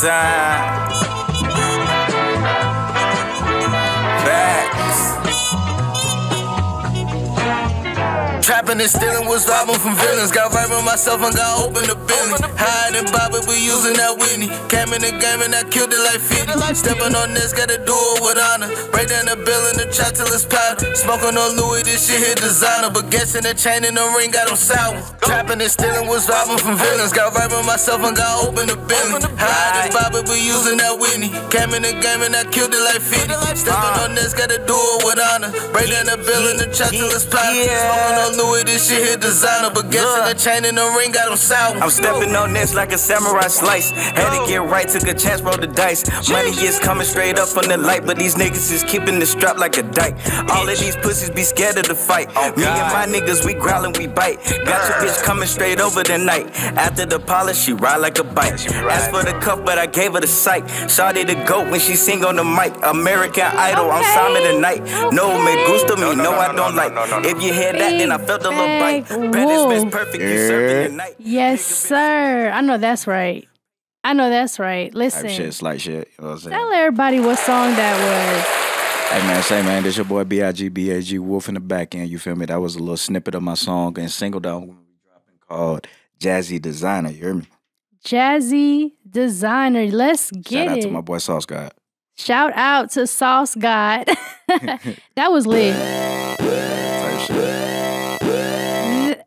time. Facts. Trapping and stealing was robbing from villains. Got right with myself and got open the Billy. High and Bobby, we using that Whitney. Came in the game and I killed it like 50. Stepping on this, gotta do it with honor. Break down the bill in the trap till it's powder. Smoking on Louis, this shit hit designer. But guessing the chain in the ring got them sour. Trapping and stealing was robbing from villains. Got right with myself and got open the Billy. High and Bobby, we using that Whitney. Came in the game and I killed it like 50. Stepping on this, gotta do it with honor. Break down the bill in the trap till it's powder. Smoking on Louis, this shit hit designer. But guessing the chain in the ring got them sour. I'm stepping on this like a samurai slice. Had to get right, took a chance, roll the dice. Money is coming straight up from the light, but these niggas is keeping the strap like a dyke. All of these pussies be scared of the fight. Me and my niggas, we growlin', we bite. Got your bitch coming straight over the night. After the polish, she ride like a bike. Asked for the cuff, but I gave her the sight. Shawty the goat when she sing on the mic. American Idol, I'm Simon tonight. No, me gusta me, no I don't like. If you hear that, then I felt a little bite. Bet it's Miss Perfect, you serving tonight. Yes, sir. I know that's right. I know that's right. Listen. Type shit, slight shit. You know what I'm saying? Tell everybody what song that was. Hey, man, say, man, this your boy BigBagWolf in the back end. You feel me? That was a little snippet of my song and single down when we dropping called Jazzy Designer. You hear me? Jazzy Designer. Let's get it. Shout out to my boy Sauce God. Shout out to Sauce God. That was lit. Type shit.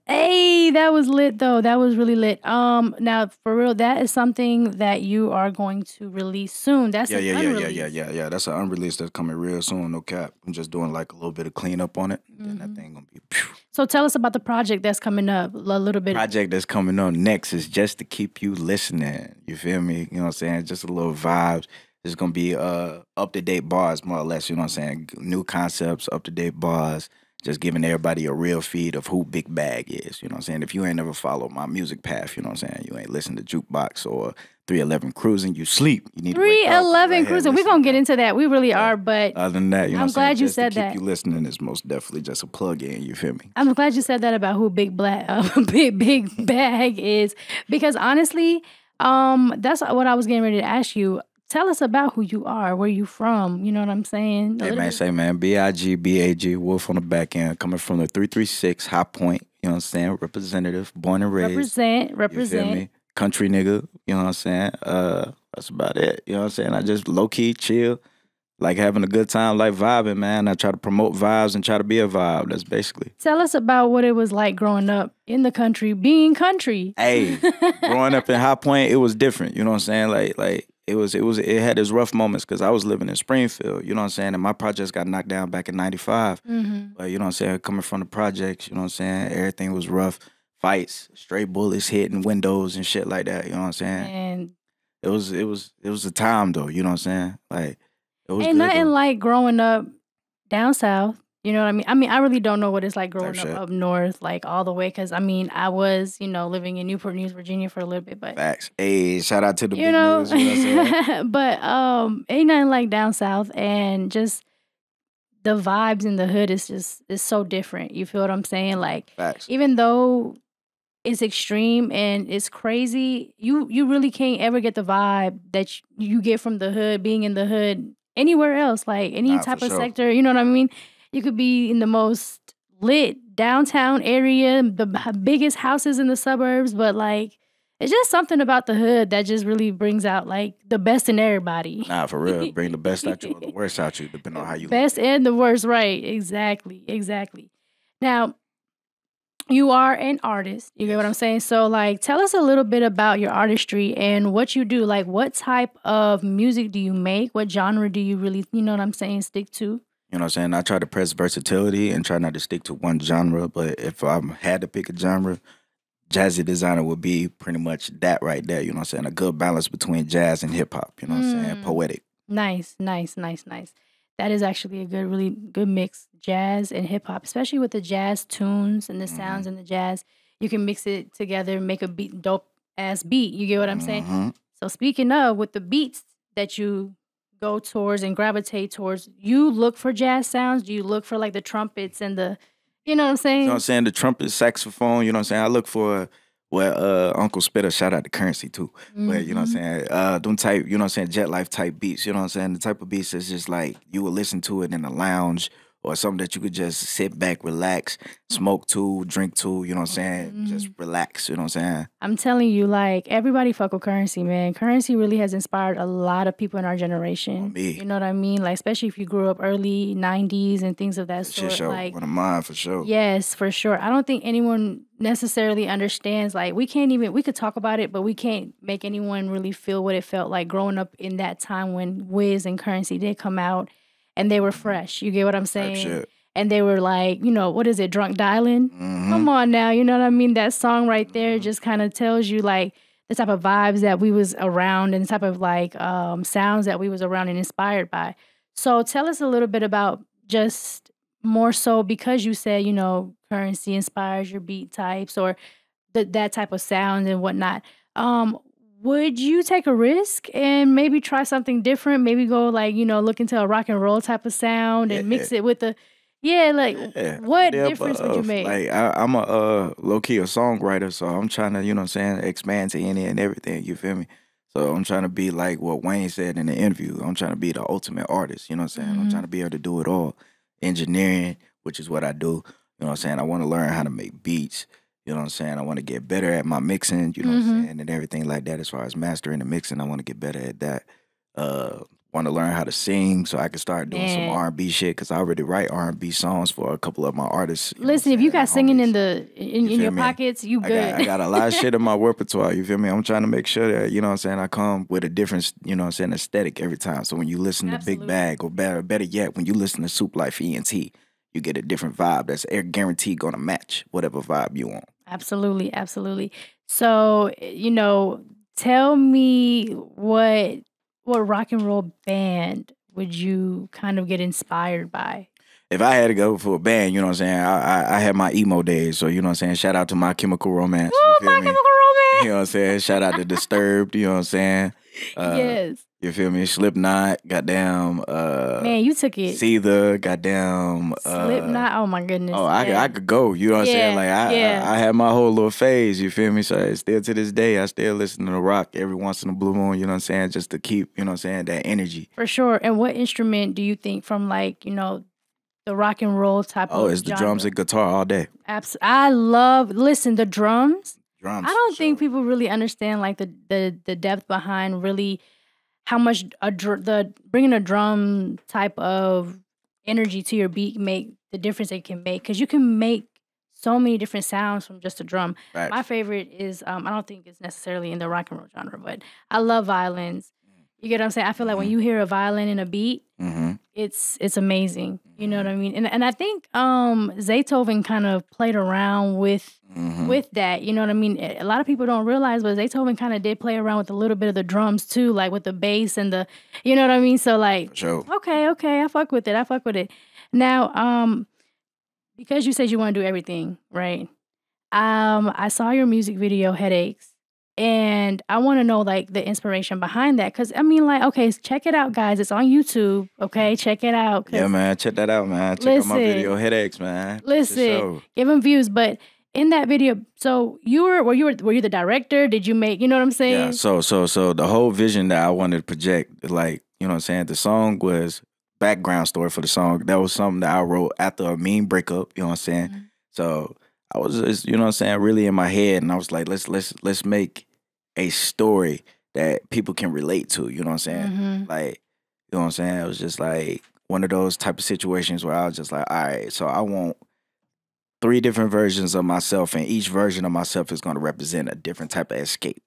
Hey, that was lit though. That was really lit. Now for real, that is something that you are going to release soon. That's Yeah. That's an unreleased that's coming real soon. No cap. I'm just doing like a little bit of cleanup on it. Then that thing gonna be. Phew. So tell us about the project that's coming up. A little bit. Project that's coming up next is just to keep you listening. You feel me? You know what I'm saying? Just a little vibes. It's gonna be up to date bars, more or less. You know what I'm saying? New concepts, up to date bars. Just giving everybody a real feed of who Big Bag is. You know what I'm saying? If you ain't never followed my music path, you know what I'm saying? You ain't listen to Jukebox or 311 Cruising, you sleep. You need 311 Cruising. We're going to get into that. We really are, but other than that, you know I'm what glad you just said to that. keep you listening is most definitely just a plug in, you feel me? I'm glad you said that about who Big Bag is, because honestly, that's what I was getting ready to ask you. Tell us about who you are, where you from. You know what I'm saying? Hey, man, say, man, BigBagWolf Wolf on the back end, coming from the 336 High Point, you know what I'm saying? Representative, born and raised. Represent. You feel me? Country nigga, you know what I'm saying? That's about it, you know what I'm saying? I just low-key chill, like having a good time, like vibing, man. I try to promote vibes and try to be a vibe. That's basically. Tell us about what it was like growing up in the country, being country. Hey, growing up in High Point, it was different, you know what I'm saying? Like, it had its rough moments because I was living in Springfield, you know what I'm saying? And my projects got knocked down back in 95. But you know what I'm saying? Coming from the projects, you know what I'm saying? Everything was rough. Fights, stray bullets hitting windows and shit like that, you know what I'm saying? And it was a time though, you know what I'm saying? Like it was ain't good, nothing though. like growing up down south. You know what I mean? I really don't know what it's like growing up north, like all the way. Because, I was, living in Newport News, Virginia for a little bit. But facts. Hey, shout out to the big news. You know what I'm saying? But ain't nothing like down south. And just the vibes in the hood is so different. You feel what I'm saying? Like, facts. Even though it's extreme and it's crazy, you really can't ever get the vibe that you get from the hood, being in the hood anywhere else. Like, any type of sector, you know what I mean? You could be in the most lit downtown area, the biggest houses in the suburbs, but like it's just something about the hood that just really brings out like the best in everybody. Nah, for real. Bring the best out you or the worst out you, depending on how you best and the worst, right. Exactly. Now, you are an artist. You get what I'm saying? So like tell us a little bit about your artistry and what you do. Like what type of music do you make? What genre do you really, you know what I'm saying, stick to? You know what I'm saying? I try to press versatility and try not to stick to one genre. But if I had to pick a genre, Jazzy Designer would be pretty much that right there. You know what I'm saying? A good balance between jazz and hip hop. You know what I'm saying? Poetic. Nice. That is actually a really good mix. Jazz and hip hop, especially with the jazz tunes and the sounds and the jazz. You can mix it together, make a dope ass beat. You get what I'm saying? So speaking of, with the beats that you go towards and gravitate towards, you look for jazz sounds? Do you look for like the trumpets and the, you know what I'm saying? You know what I'm saying? The trumpet, saxophone, you know what I'm saying? I look for Well, Uncle Spitter, shout out to Currency too. But you know what I'm saying? Them type, you know what I'm saying, Jet Life type beats, you know what I'm saying? The type of beats that's just like you would listen to it in a lounge or something that you could just sit back, relax, smoke to, drink to, you know what I'm saying? Just relax, you know what I'm saying? I'm telling you, like, everybody fuck with Currency, man. Currency really has inspired a lot of people in our generation. Me. You know what I mean? Like, especially if you grew up early 90s and things of that sort. Shit show, like, one of mine for sure. Yes, for sure. I don't think anyone necessarily understands, like, we could talk about it, but we can't make anyone really feel what it felt like growing up in that time when Wiz and Currency did come out and they were fresh. You get what I'm saying? Shit. And they were like, you know, what is it, Drunk Dialing? Come on now, you know what I mean? That song right there just kind of tells you, like, the type of vibes that we was around and the type of, like, sounds that we was around and inspired by. So tell us a little bit about just more so, because you said, you know, Currency inspires your beat types or that type of sound and whatnot. Would you take a risk and maybe try something different? Maybe go, like, you know, look into a rock and roll type of sound and mix it with the, what difference would you make? Like, I'm a low-key a songwriter, so I'm trying to, you know what I'm saying, expand to any and everything, you feel me? So I'm trying to be like what Wayne said in the interview. I'm trying to be the ultimate artist, you know what I'm saying? I'm trying to be able to do it all. Engineering, which is what I do, you know what I'm saying? I want to learn how to make beats. You know what I'm saying? I want to get better at my mixing, you know what I'm saying, and everything like that. As far as mastering and mixing, I want to get better at that. Want to learn how to sing so I can start doing some R&B shit, because I already write R&B songs for a couple of my artists. Listen, if you got singing in your pockets, you good. I got a lot of shit in my repertoire, you feel me? I'm trying to make sure that, you know what I'm saying, I come with a different, you know what I'm saying, aesthetic every time. So when you listen to Big Bag, or better yet, when you listen to Soup Life ENT, you get a different vibe that's guaranteed going to match whatever vibe you want. Absolutely, absolutely. So, you know, tell me what rock and roll band would you kind of get inspired by? If I had to go for a band, you know what I'm saying, I had my emo days. So, you know what I'm saying, shout out to My Chemical Romance. Oh, My Chemical Romance. You know what I'm saying? Shout out to Disturbed, you know what I'm saying? Yes. You feel me? Slipknot, goddamn. Man, you took it. Seether, goddamn. Slipknot, oh my goodness. Oh, I could go, you know what I'm saying? Like, I had my whole little phase, you feel me? So still to this day, I still listen to rock every once in a blue moon, you know what I'm saying? Just to keep, you know what I'm saying, that energy. For sure. And what instrument do you think from, like, you know, the rock and roll type of Oh, it's the drums and guitar all day. Absolutely. Listen, the drums. Drums. I don't think people really understand, like, the depth behind really how much bringing a drum type of energy to your beat make the difference it can make, because you can make so many different sounds from just a drum. Right. My favorite is I don't think it's necessarily in the rock and roll genre, but I love violins. You get what I'm saying? I feel like when you hear a violin in a beat, it's amazing. You know what I mean? And I think Zaytoven kind of played around with that. You know what I mean? A lot of people don't realize, but Zaytoven kind of did play around with a little bit of the drums too, like with the bass and the, you know what I mean? So, like, sure. okay, I fuck with it. Now, because you said you want to do everything, right? I saw your music video, Headaches. And I want to know, like, the inspiration behind that. Because, I mean, like, okay, check it out, guys. It's on YouTube, okay? Check it out. Yeah, man. Check that out, man. Check out my video, Headaches, man. Listen, give them views. But in that video, so were you the director? Did you make, you know what I'm saying? Yeah, so the whole vision that I wanted to project, like, you know what I'm saying? The song was background story for the song. That was something that I wrote after a mean breakup, you know what I'm saying? So I was just, you know what I'm saying, really in my head. And I was like, let's make a story that people can relate to, you know what I'm saying? Like, you know what I'm saying? It was just like one of those type of situations where I was just like, all right, so I want 3 different versions of myself, and each version of myself is going to represent a different type of escape.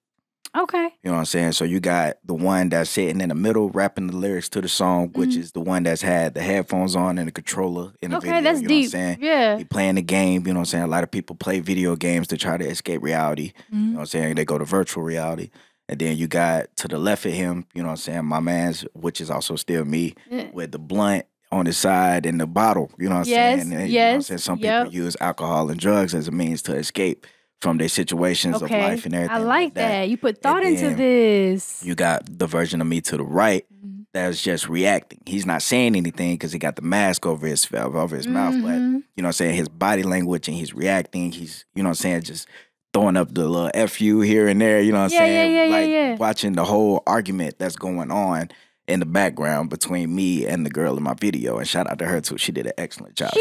Okay. You know what I'm saying? So you got the one that's sitting in the middle, rapping the lyrics to the song, which is the one that's had the headphones on and the controller in the video. Okay, that's you know deep. What I'm saying? Yeah. He playing the game, you know what I'm saying? A lot of people play video games to try to escape reality. You know what I'm saying? They go to virtual reality. And then you got to the left of him, you know what I'm saying, my man's, which is also still me, with the blunt on his side and the bottle, you know what I'm saying? And, you know what I'm saying? Some people use alcohol and drugs as a means to escape from their situations of life and everything. I like that. You put thought into this. You got the version of me to the right that's just reacting. He's not saying anything because he got the mask over his mouth, but you know what I'm saying, his body language, and he's reacting. He's, you know what I'm saying, just throwing up the little FU here and there, you know what I'm saying? Yeah. Watching the whole argument that's going on in the background between me and the girl in my video. And shout out to her too. She did an excellent job.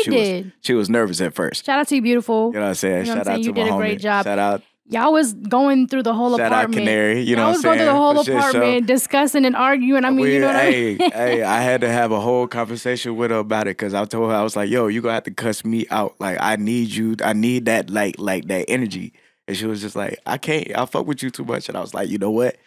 She was nervous at first. Shout out to you, beautiful. You know what I'm saying? Shout out to you my did a homie. great job. Shout out. Y'all was going through the whole apartment. Shout out Canary. You know what I'm saying? Y'all was going through the whole apartment, discussing and arguing. I mean, you know what I mean? Hey, I had to have a whole conversation with her about it because I told her, I was like, yo, you gonna have to cuss me out. Like, I need you. I need that, like that energy. And she was just like, I can't. I fuck with you too much. And I was like, you know what?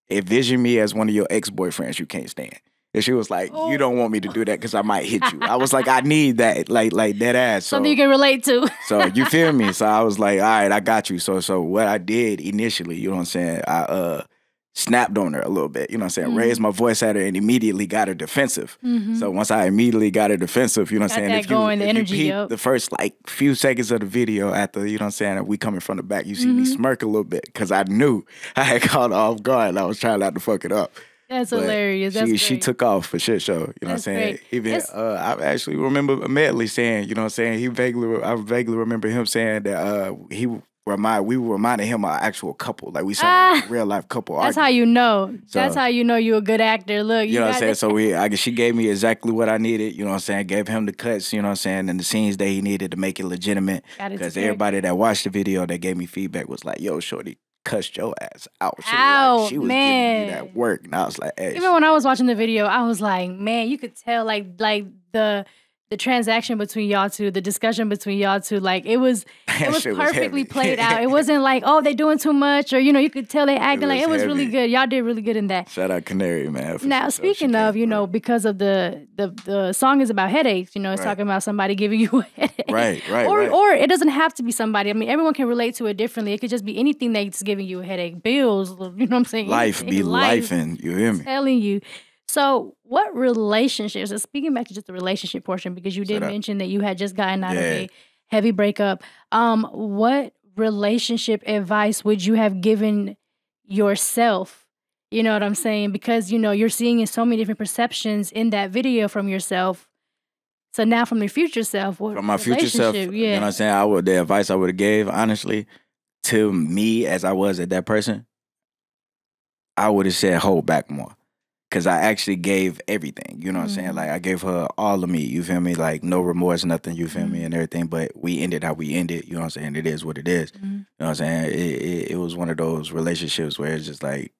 Envision me as one of your ex-boyfriends you can't stand. And she was like, you don't want me to do that because I might hit you. I was like, I need that, like that ass. So, something you can relate to. So you feel me? So I was like, all right, I got you. So what I did initially, you know what I'm saying? I snapped on her a little bit, you know what I'm saying? Raised my voice at her and immediately got her defensive. So once I immediately got her defensive, you know what I'm saying? If you peep the first like few seconds of the video after, you know what I'm saying, we coming from the back, you see me smirk a little bit because I knew I had caught her off guard and I was trying not to fuck it up. That's hilarious. She took off for shit show. You know what I'm saying? Great. Even I actually remember Medley saying, you know what I'm saying? I vaguely remember him saying that we reminded him of an actual couple. Like we saw a real life couple. That's how you know. That's how you know you're a good actor. Look, you know what I'm saying? So she gave me exactly what I needed. You know what I'm saying? Gave him the cuts. You know what I'm saying? And the scenes that he needed to make it legitimate. Because everybody that watched the video that gave me feedback was like, "Yo, shorty, cussed your ass out." She was giving me that work, and I was like, hey. Even when I was watching the video, I was like, man, you could tell like the transaction between y'all two, the discussion between y'all two, like it was perfectly played out. It wasn't like, oh, they doing too much, or you could tell they acting like it was really good. Y'all did really good in that. Shout out Canary, man. Now speaking of, because of the song is about headaches, it's talking about somebody giving you a headache. Right. Or it doesn't have to be somebody. I mean, everyone can relate to it differently. It could just be anything that's giving you a headache. Bills, you know what I'm saying? Life be lifing, you hear me? I'm telling you. So what relationships, so speaking back to just the relationship portion, because you did mention that you had just gotten out of a heavy breakup, what relationship advice would you have given yourself? You know what I'm saying? Because, you're seeing in so many different perceptions in that video from yourself. So now from your future self, from my future self, you know what I'm saying? The advice I would have gave, honestly, to me as I was at that person, I would have said hold back more. Because I actually gave everything, you know what I'm saying? Like, I gave her all of me, you feel me? Like, no remorse, nothing, you feel me? And everything, but we ended how we ended, you know what I'm saying? It is what it is. You know what I'm saying? It was one of those relationships where it's just like,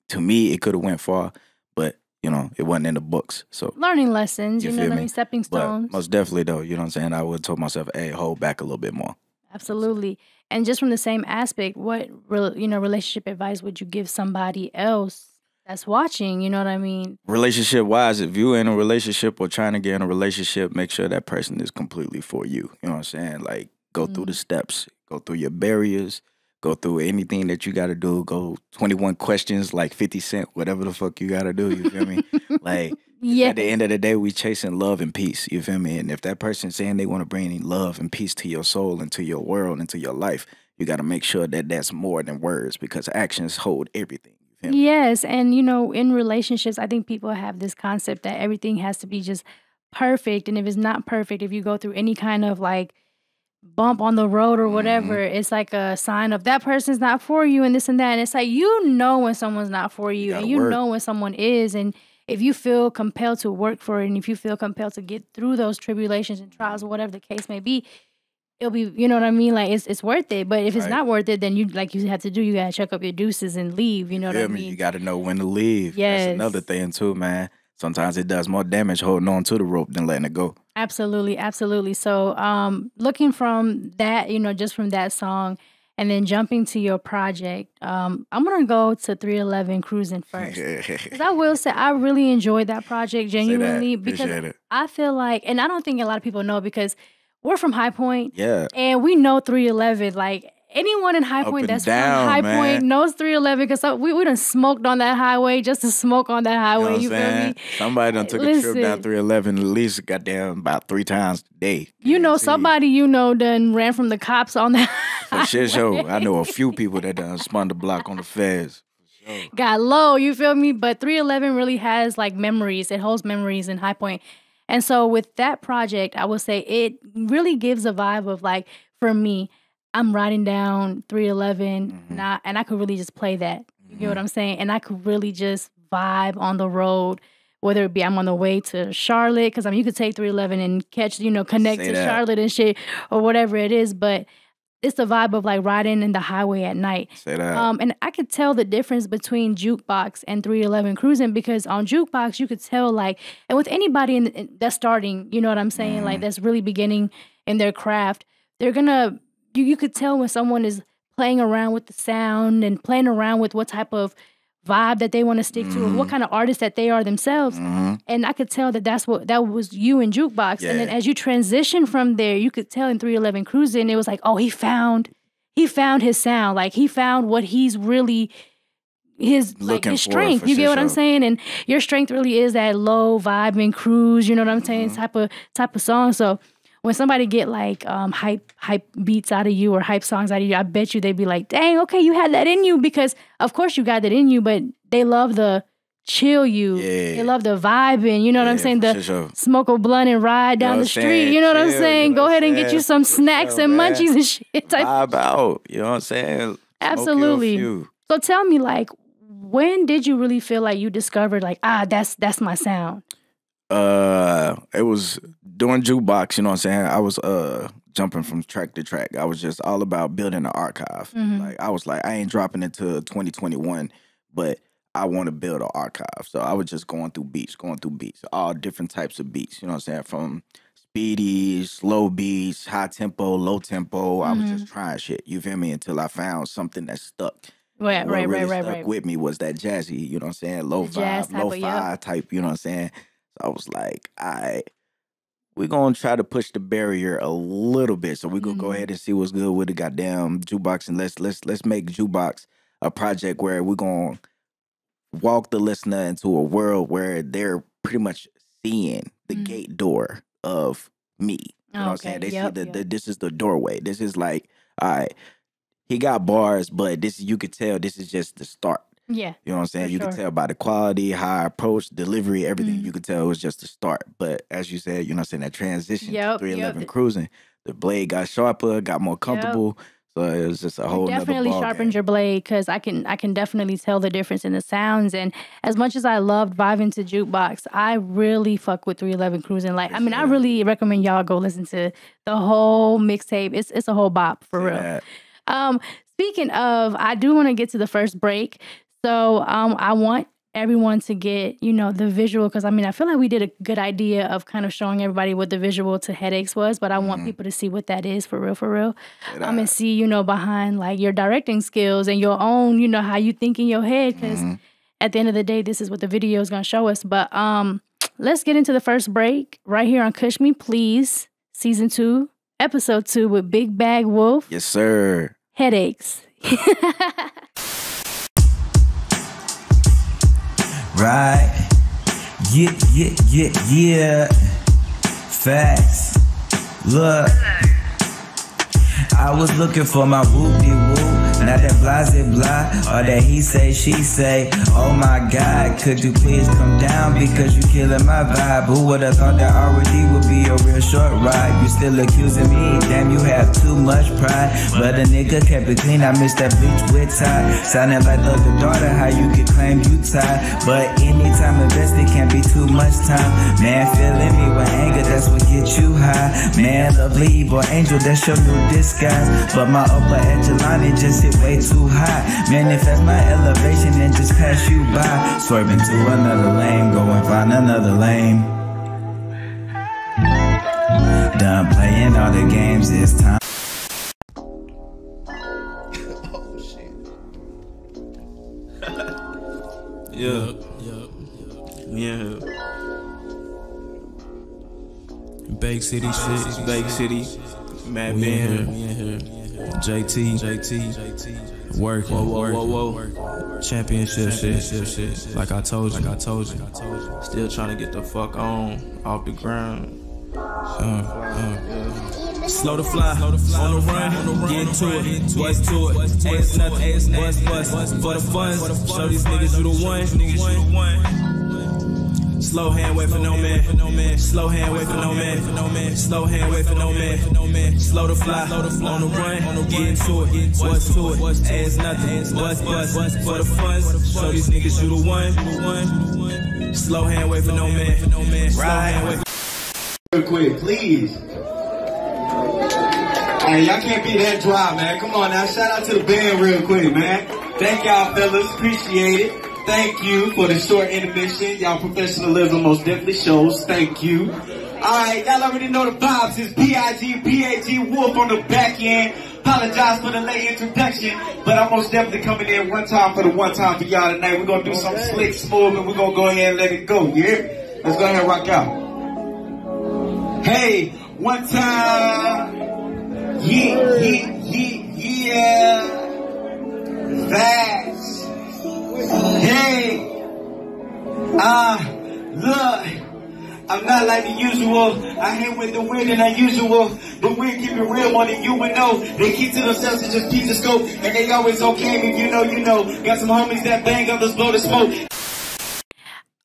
to me, it could have went far, but, it wasn't in the books. So learning lessons, you know what I mean? Stepping stones. But most definitely, though, you know what I'm saying? I would have told myself, hey, hold back a little bit more. Absolutely. And just from the same aspect, what, relationship advice would you give somebody else that's watching, you know what I mean? Relationship-wise, if you're in a relationship or trying to get in a relationship, make sure that person is completely for you. You know what I'm saying? Like, go through the steps. Go through your barriers. Go through anything that you got to do. Go 21 questions, like 50 Cent, whatever the fuck you got to do. You feel me? Like, at the end of the day, we chasing love and peace. You feel me? And if that person's saying they want to bring love and peace to your soul and to your world and to your life, you got to make sure that that's more than words because actions hold everything. Yes, and in relationships, I think people have this concept that everything has to be just perfect, and if it's not perfect, if you go through any kind of like bump on the road or whatever, it's like a sign of that person's not for you and this and that, and it's like when someone's not for you and know when someone is, and if you feel compelled to work for it, and if you feel compelled to get through those tribulations and trials or whatever the case may be, it'll be, you know what I mean? Like, it's worth it. But if it's not worth it, then you have to do, you got to check up your deuces and leave. You know what I mean? You got to know when to leave. Yes. That's another thing too, man. Sometimes it does more damage holding on to the rope than letting it go. Absolutely. Absolutely. So looking from that, just from that song, and then jumping to your project, I'm going to go to 311 Cruising first. Because I will say, I really enjoyed that project, genuinely. Because I feel like, and I don't think a lot of people know, because we're from High Point. Yeah. And we know 311. Like, anyone in High Point that's from High Point knows 311 because we done smoked on that highway just to smoke on that highway. You feel me? Somebody done took a trip down 311 at least goddamn about 3 times a day. Somebody done ran from the cops on that For shit show. I know a few people that done spun the block on the feds. Got low, you feel me? But 311 really has like memories. It holds memories in High Point. And so with that project, I will say it really gives a vibe of like, for me, I'm riding down 311, and I could really just play that. You get what I'm saying? And I could really just vibe on the road, whether it be I'm on the way to Charlotte, because I mean, you could take 311 and catch, connect to Charlotte and shit, or whatever it is, but it's the vibe of like riding in the highway at night. Say that. And I could tell the difference between jukebox and 311 cruising, because on jukebox you could tell like, and with anybody that's starting, you know what I'm saying, like that's really beginning in their craft, they're gonna, you could tell when someone is playing around with the sound and playing around with what type of vibe that they want to stick to, what kind of artist that they are themselves. And I could tell that that was you in jukebox. And then as you transition from there, you could tell in 311 cruising, it was like, oh, he found his sound. Like he found what he's really his strength. You get what I'm saying? And your strength really is that low vibe and cruise, you know what I'm saying? Type of song. So when somebody get like hype beats out of you or hype songs out of you, I bet you they'd be like, dang, okay, you had that in you, because of course you got that in you, but they love the chill you. They love the vibing, you know what I'm saying? The smoke a blunt and ride down the street, you know what I'm saying? Go ahead and get you some snacks and munchies and shit. Vibe out, you know what I'm saying? Absolutely. So tell me, like, when did you really feel like you discovered like, that's my sound? It was during jukebox, you know what I'm saying? I was jumping from track to track. I was just all about building an archive. Like I was like, I ain't dropping into 2021, but I want to build an archive. So I was just going through beats, all different types of beats, you know what I'm saying? From speedy, slow beats, high tempo, low tempo. I was just trying shit, you feel me? Until I found something that stuck. Right. Stuck with me was that jazzy, you know what I'm saying? Low vibe, lo-fi type, you know what I'm saying? So I was like, we're going to try to push the barrier a little bit. So we're going to go ahead and see what's good with the goddamn jukebox. And let's make jukebox a project where we're going to walk the listener into a world where they're pretty much seeing the gate door of me. You know what I'm saying? They see this is the doorway. This is like, all right, he got bars, but you could tell this is just the start. Yeah. You know what I'm saying? You could tell by the quality, how I approach, delivery, everything. You could tell it was just the start. But as you said, you know what I'm saying, that transition to 311 cruising, the blade got sharper, got more comfortable. So it was just a whole nother definitely sharpened your blade, because I can definitely tell the difference in the sounds. And as much as I loved vibing to jukebox, I really fuck with 311 cruising. Like, I mean, I really recommend y'all go listen to the whole mixtape. It's a whole bop for real. Speaking of, I do want to get to the first break. So I want everyone to get, the visual, because I mean, I feel like we did a good idea of kind of showing everybody what the visual to Headaches was, but I want people to see what that is for real. And see, behind like your directing skills and your own, how you think in your head, because at the end of the day, this is what the video is going to show us. But let's get into the first break right here on Kush Me Please, Season 2, Episode 2 with BigBagWolf. Yes, sir. Headaches. Right, yeah, facts, look, I was looking for my whoop-de-whoop, not that blase-blah, or that he say, she say, oh my God, could you please come down, because you killing my vibe, who would've thought that already would be a real short ride, you still accusing me, damn you have too much pride, but a nigga kept it clean, I missed that bleach with tie, sounding like the other daughter, how you could claim you tied, but anytime invested can't be too much time, man feeling me with anger, that's what gets you high, man lovely evil angel, that's your new disguise, but my upper echelon just hit way too high, manifest my elevation and just pass you by, swerving to another lane, go and find another lane, done playing all the games, it's time. Oh shit. Yeah. Bake City shit, Bake City, Mad Ben here. Jt, work, whoa, championship shit, like I told you, still trying to get the fuck off the ground. Slow to fly, on the run, get to it, work to it, ass nothing, bust, for the funds, show these niggas you the one. Slow hand, wait for no man. Slow hand, wait for no man. Slow hand, wait for no man. Slow to fly, on the run, get into it. What's to it? Ass nothing. What's for the funds? Show these niggas you the one. Slow hand, wait for no man. Slow hand, wait for real quick, please. Hey, y'all can't be that dry, man. Come on now. Shout out to the band real quick, man. Thank y'all, fellas. Appreciate it. Thank you for the short intermission. Y'all professionalism most definitely shows. Thank you. Alright, y'all already know the vibes. It's BigBagWolf on the back end. Apologize for the late introduction, but I'm most definitely coming in one time for y'all tonight. We're gonna do something slick, smooth, and we're gonna go ahead and let it go. You hear me? Let's go ahead and rock out. Hey, one time. Yeah. That's. Hey. Look. I'm not like the usual. I hang with the weird and unusual. The weird keep it real more than you would know. They keep to themselves and just keep the scope. And they always okay. If you know. Got some homies that bang, others blow the smoke.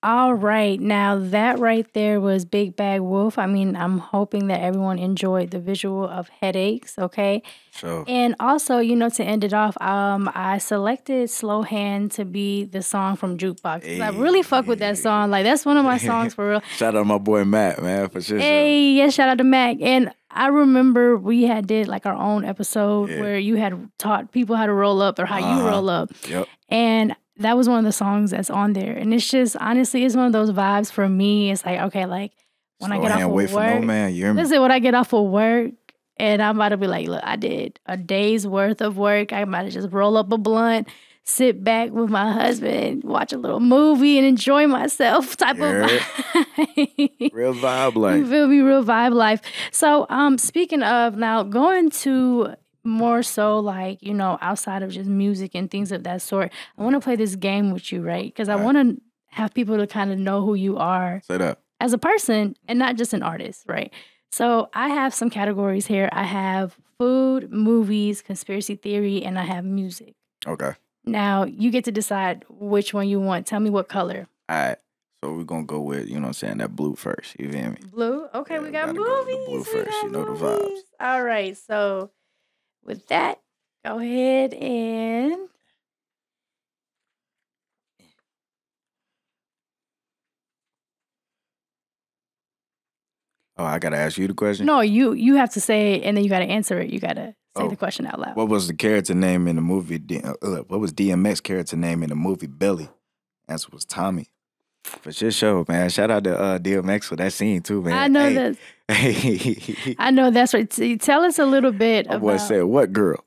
All right, now that right there was BigBagWolf. I mean, I'm hoping that everyone enjoyed the visual of Headaches, okay? So. And also, to end it off, I selected Slow Hand to be the song from Jukebox. Hey, I really fuck with that song. Like, that's one of my songs for real. Shout out to my boy Matt, man, for sure. Hey, yeah, shout out to Mac. And I remember we did like our own episode where you had taught people how to roll up or how you roll up. Yep. And that was one of the songs that's on there. And it's just, honestly, it's one of those vibes for me. It's like, okay, like, when I get off of work. For no man, you hear me? Listen, when I get off of work, and I'm about to be like, look, I did a day's worth of work. I might just roll up a blunt, sit back with my husband, watch a little movie, and enjoy myself type of vibe. Real vibe life. You feel me? Real vibe life. So, speaking of, now, going to more so like, outside of just music and things of that sort, I want to play this game with you, right? Because I want to have people to kind of know who you are as a person and not just an artist, right? So I have some categories here. I have food, movies, conspiracy theory, and I have music. Okay. Now, you get to decide which one you want. Tell me what color. All right. So we're going to go with, that blue first. You feel me? Blue? Okay, we got movies. Go with the blue first. You know the vibes. All right, so with that, go ahead and I gotta ask you the question? No, you have to say it, and then you gotta answer it. You gotta say the question out loud. What was the character name in the movie? What was DMX character name in the movie Billy? Answer was Tommy. For sure, show, man. Shout out to DMX for that scene too, man. I know that. I know that's right. Tell us a little bit about. Boy said, "What girl?"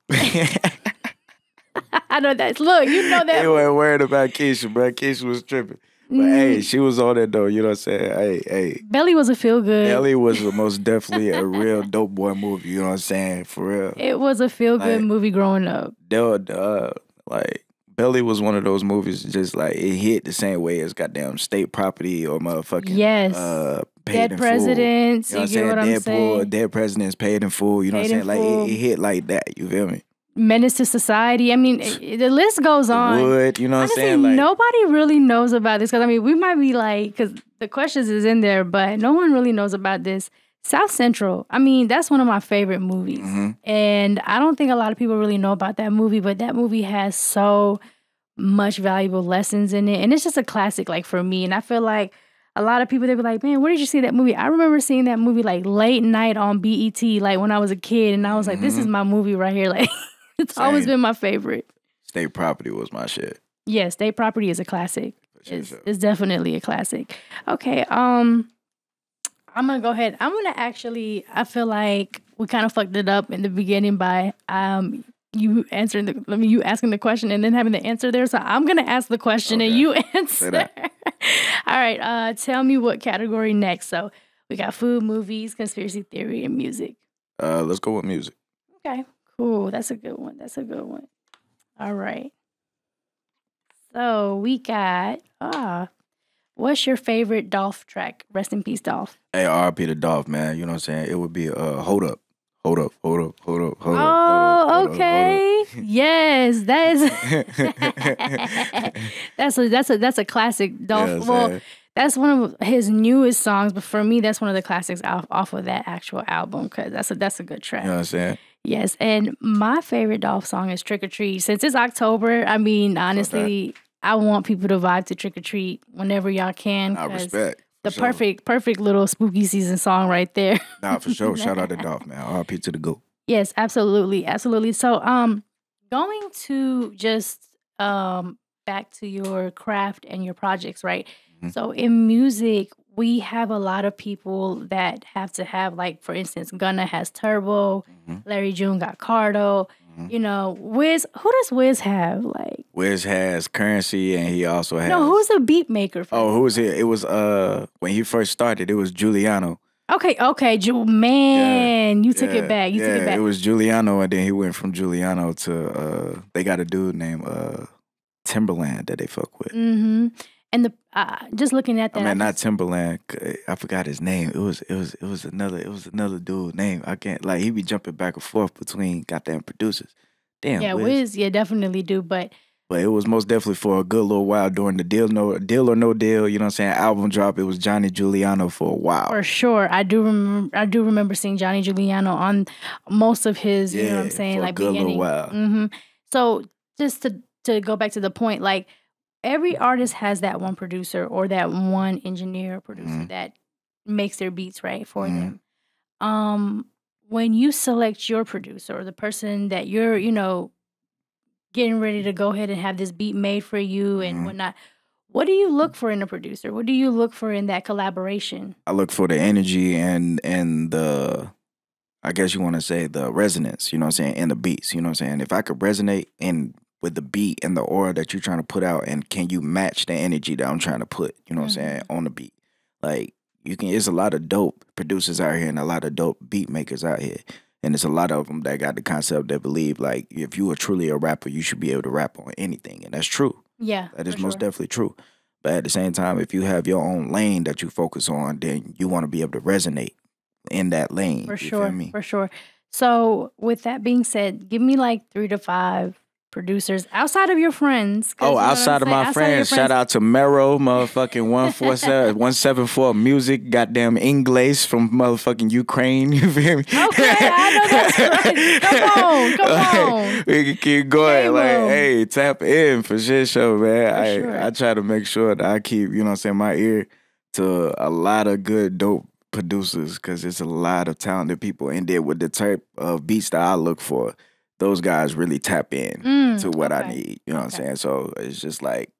I know that. Look, you know that. He wasn't worried about Keisha, bro. Keisha was tripping. But hey, she was on it though. You know what I'm saying? Hey. Belly was a feel good. Belly was most definitely a real dope boy movie. You know what I'm saying? For real. It was a feel good movie growing up. Belly was one of those movies, just like it hit the same way as goddamn State Property or motherfucking Dead Presidents. You know what I'm saying? Dead Presidents, Paid in Full. You know what I'm saying? Like it hit like that. You feel me? Menace to Society. I mean, the list goes on. Wood, you know what I'm saying? Like, nobody really knows about this because we might be like, because the questions is in there, but no one really knows about this. South Central. I mean, that's one of my favorite movies, and I don't think a lot of people really know about that movie. But that movie has so much valuable lessons in it, and it's just a classic, like for me. And I feel like a lot of people, they be like, man, where did you see that movie? I remember seeing that movie like late night on BET, like when I was a kid, and I was like, this is my movie right here. Like, it's always been my favorite. State Property was my shit. Yeah, State Property is a classic. It's definitely a classic. Okay, I'm gonna go ahead. I'm gonna actually, I feel like we kind of fucked it up in the beginning by you asking the question and then having the answer there. So I'm gonna ask the question and you answer. All right, tell me what category next. So we got food, movies, conspiracy theory, and music. Let's go with music. Okay, cool. That's a good one. All right. So we got what's your favorite Dolph track? Rest in peace, Dolph. Hey, RP to Dolph, man. You know what I'm saying? It would be Hold Up. Hold up. Oh, okay. Yes, that is that's a classic Dolph. Yeah, well, That's one of his newest songs, but for me, that's one of the classics off of that actual album because that's a good track. You know what I'm saying? Yes, and my favorite Dolph song is Trick or Treat. Since it's October, I mean, honestly, I want people to vibe to Trick or Treat whenever y'all can. I respect. The perfect little spooky season song right there. Nah, for sure. Shout out to Dolph, man. RP to the GOAT. Yes, absolutely. Absolutely. So, going to just back to your craft and your projects, right? Mm-hmm. So in music, we have a lot of people that have to have, like, for instance, Gunna has Turbo, Larry June got Cardo, you know, Wiz. Who does Wiz have? Like, Wiz has Currency, and he also has. No, who's a beat maker? Who was it? It was when he first started. It was Giuliano. Okay, man, you took it back. You took it back. It was Giuliano, and then he went from Giuliano to they got a dude named Timberland that they fuck with. Mm-hmm. And the just looking at that, I mean, not Timberland. I forgot his name. It was another dude name. I can't, like, he be jumping back and forth between goddamn producers. Damn. Yeah, Wiz, yeah, definitely do, but it was most definitely for a good little while during the Deal or No Deal. You know what I'm saying? Album drop. It was Johnny Giuliano for a while. For sure, I do remember seeing Johnny Giuliano on most of his. You know what I'm saying? For like a good beginning. Little while. Mm-hmm. So just to go back to the point, like, every artist has that one producer or that one engineer or producer that makes their beats right for them. When you select your producer or the person that you're, you know, getting ready to go ahead and have this beat made for you and whatnot, what do you look for in a producer? What do you look for in that collaboration? I look for the energy and the, I guess you want to say, the resonance, you know what I'm saying, in the beats. You know what I'm saying? If I could resonate with the beat and the aura that you're trying to put out, and can you match the energy that I'm trying to put, you know what I'm saying, on the beat? Like, there's a lot of dope producers out here and a lot of dope beat makers out here. And there's a lot of them that got the concept that believe, like, if you are truly a rapper, you should be able to rap on anything. And that's true. Yeah. That is most definitely true. But at the same time, if you have your own lane that you focus on, then you want to be able to resonate in that lane. For sure. For sure. So with that being said, give me like 3 to 5 producers outside of your friends. Outside of my friends. Shout out to Mero, motherfucking 174 Music, goddamn English from motherfucking Ukraine. You feel me? Okay, I know that's right. Come on. We can keep going. Like, hey, tap in for shit show, man. I try to make sure that I keep, you know what I'm saying, my ear to a lot of good, dope producers, because it's a lot of talented people in there with the type of beats that I look for. Those guys really tap in to what I need. You know what I'm saying? So it's just like,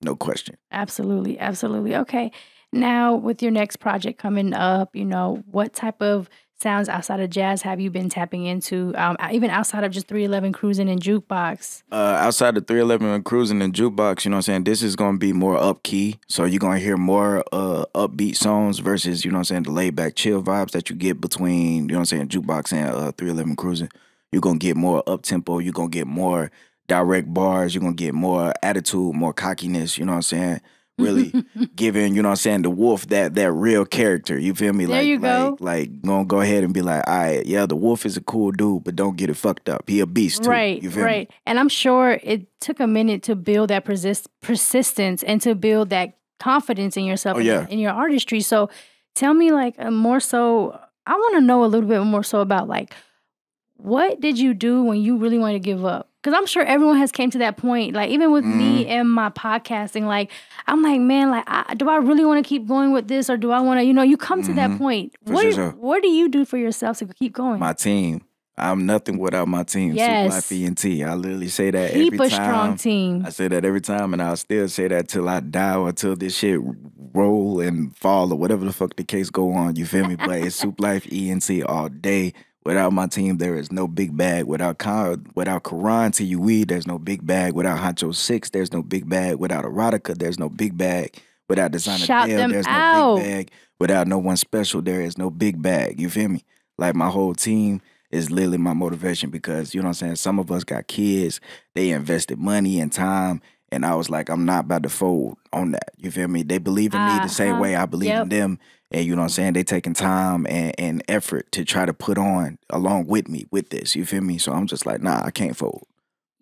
no question. Absolutely. Absolutely. Okay. Now, with your next project coming up, you know, what type of sounds outside of jazz have you been tapping into, even outside of just 311 Cruising and Jukebox? Outside of 311 and Cruising and Jukebox, you know what I'm saying, this is going to be more up-key. So you're going to hear more upbeat songs versus, you know what I'm saying, the laid-back chill vibes that you get between, you know what I'm saying, Jukebox and 311 Cruising. You're going to get more up-tempo. You're going to get more direct bars. You're going to get more attitude, more cockiness, you know what I'm saying? Really giving, you know what I'm saying, the Wolf that real character. You feel me? There you go. Like, gonna go ahead and be like, all right, yeah, the Wolf is a cool dude, but don't get it fucked up. He a beast too. Right, you feel me? And I'm sure it took a minute to build that persistence and to build that confidence in yourself in your artistry. So tell me, like, more so, I want to know a little bit more so about, like, what did you do when you really wanted to give up? Because I'm sure everyone has came to that point. Like, even with me and my podcasting, like, I'm like, man, like, do I really want to keep going with this? Or do I want to, you know, you come to that point. What do you do for yourself to keep going? My team. I'm nothing without my team. Yes. Super Life ENT. I literally say that keep every time. Keep a strong team. I say that every time, and I'll still say that till I die or till this shit roll and fall or whatever the fuck the case go on. You feel me? But it's Super Life ENT all day. Without my team, there is no Big Bag. Without Quran TUE, there's no Big Bag. Without Honcho 6, there's no Big Bag. Without Erotica, there's no Big Bag. Without Designer Dale, there's no Big Bag. Without No One Special, there is no Big Bag. You feel me? Like, my whole team is literally my motivation because, you know what I'm saying, some of us got kids. They invested money and time. And I was like, I'm not about to fold on that. You feel me? They believe in me the same way I believe in them. And you know what I'm saying? They taking time and effort to try to put on along with me with this. You feel me? So I'm just like, nah, I can't fold.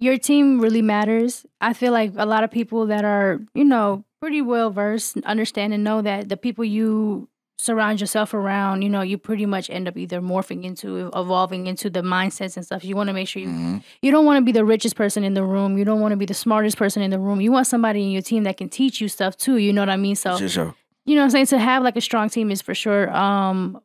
your team really matters. I feel like a lot of people that are, you know, pretty well versed, understand and know that the people you surround yourself around, you know, you pretty much end up either morphing into, evolving into the mindsets and stuff. You want to make sure you don't want to be the richest person in the room. You don't want to be the smartest person in the room. You want somebody in your team that can teach you stuff too. You know what I mean? So, you know what I'm saying? To have like a strong team is for sure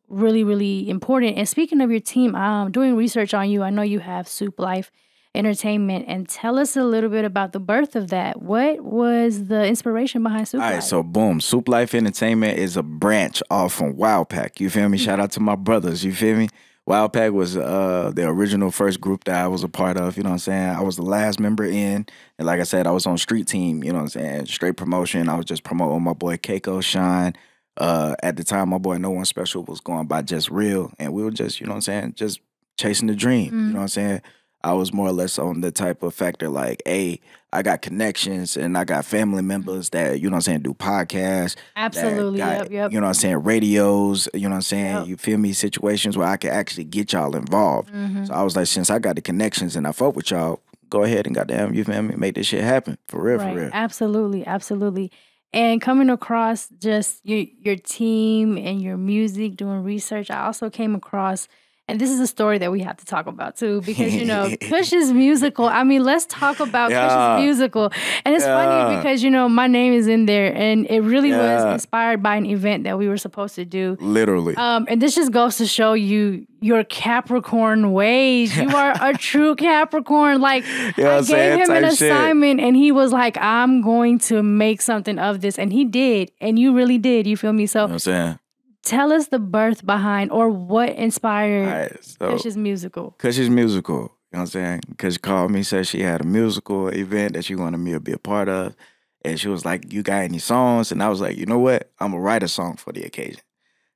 really, really important. And speaking of your team, doing research on you, I know you have Soup Life Entertainment, and tell us a little bit about the birth of that. What was the inspiration behind Soup Life? All right, so boom, Soup Life Entertainment is a branch off from Wild Pack. You feel me? Shout out to my brothers. You feel me? Wild Pack was the original first group that I was a part of. You know what I'm saying? I was the last member in, and like I said, I was on street team. You know what I'm saying? Straight promotion. I was just promoting my boy Keiko Shine. At the time, my boy No One Special was going by Just Real, and we were just, you know what I'm saying, just chasing the dream. You know what I'm saying? I was more or less on the type of factor like, hey, I got connections and I got family members that, you know what I'm saying, do podcasts. Absolutely, got, yep. You know what I'm saying, radios, you know what I'm saying, you feel me, situations where I can actually get y'all involved. So I was like, since I got the connections and I fuck with y'all, go ahead and goddamn, you feel me, make this shit happen. For real, for real. Absolutely, absolutely. And coming across just your team and your music, doing research, I also came across, and this is a story that we have to talk about too, because, you know, Kush's musical. I mean, let's talk about Kush's musical. And it's funny because, you know, my name is in there, and it really was inspired by an event that we were supposed to do. Literally. And this just goes to show you your Capricorn ways. You are a true Capricorn. Like, I gave him an assignment, and he was like, I'm going to make something of this. And he did. And you really did. You feel me? So, You know what I'm saying? Tell us the birth behind, or what inspired Kush's musical. Kush's musical, you know what I'm saying? Kush called me, said she had a musical event that she wanted me to be a part of. And she was like, you got any songs? And I was like, you know what? I'm going to write a song for the occasion.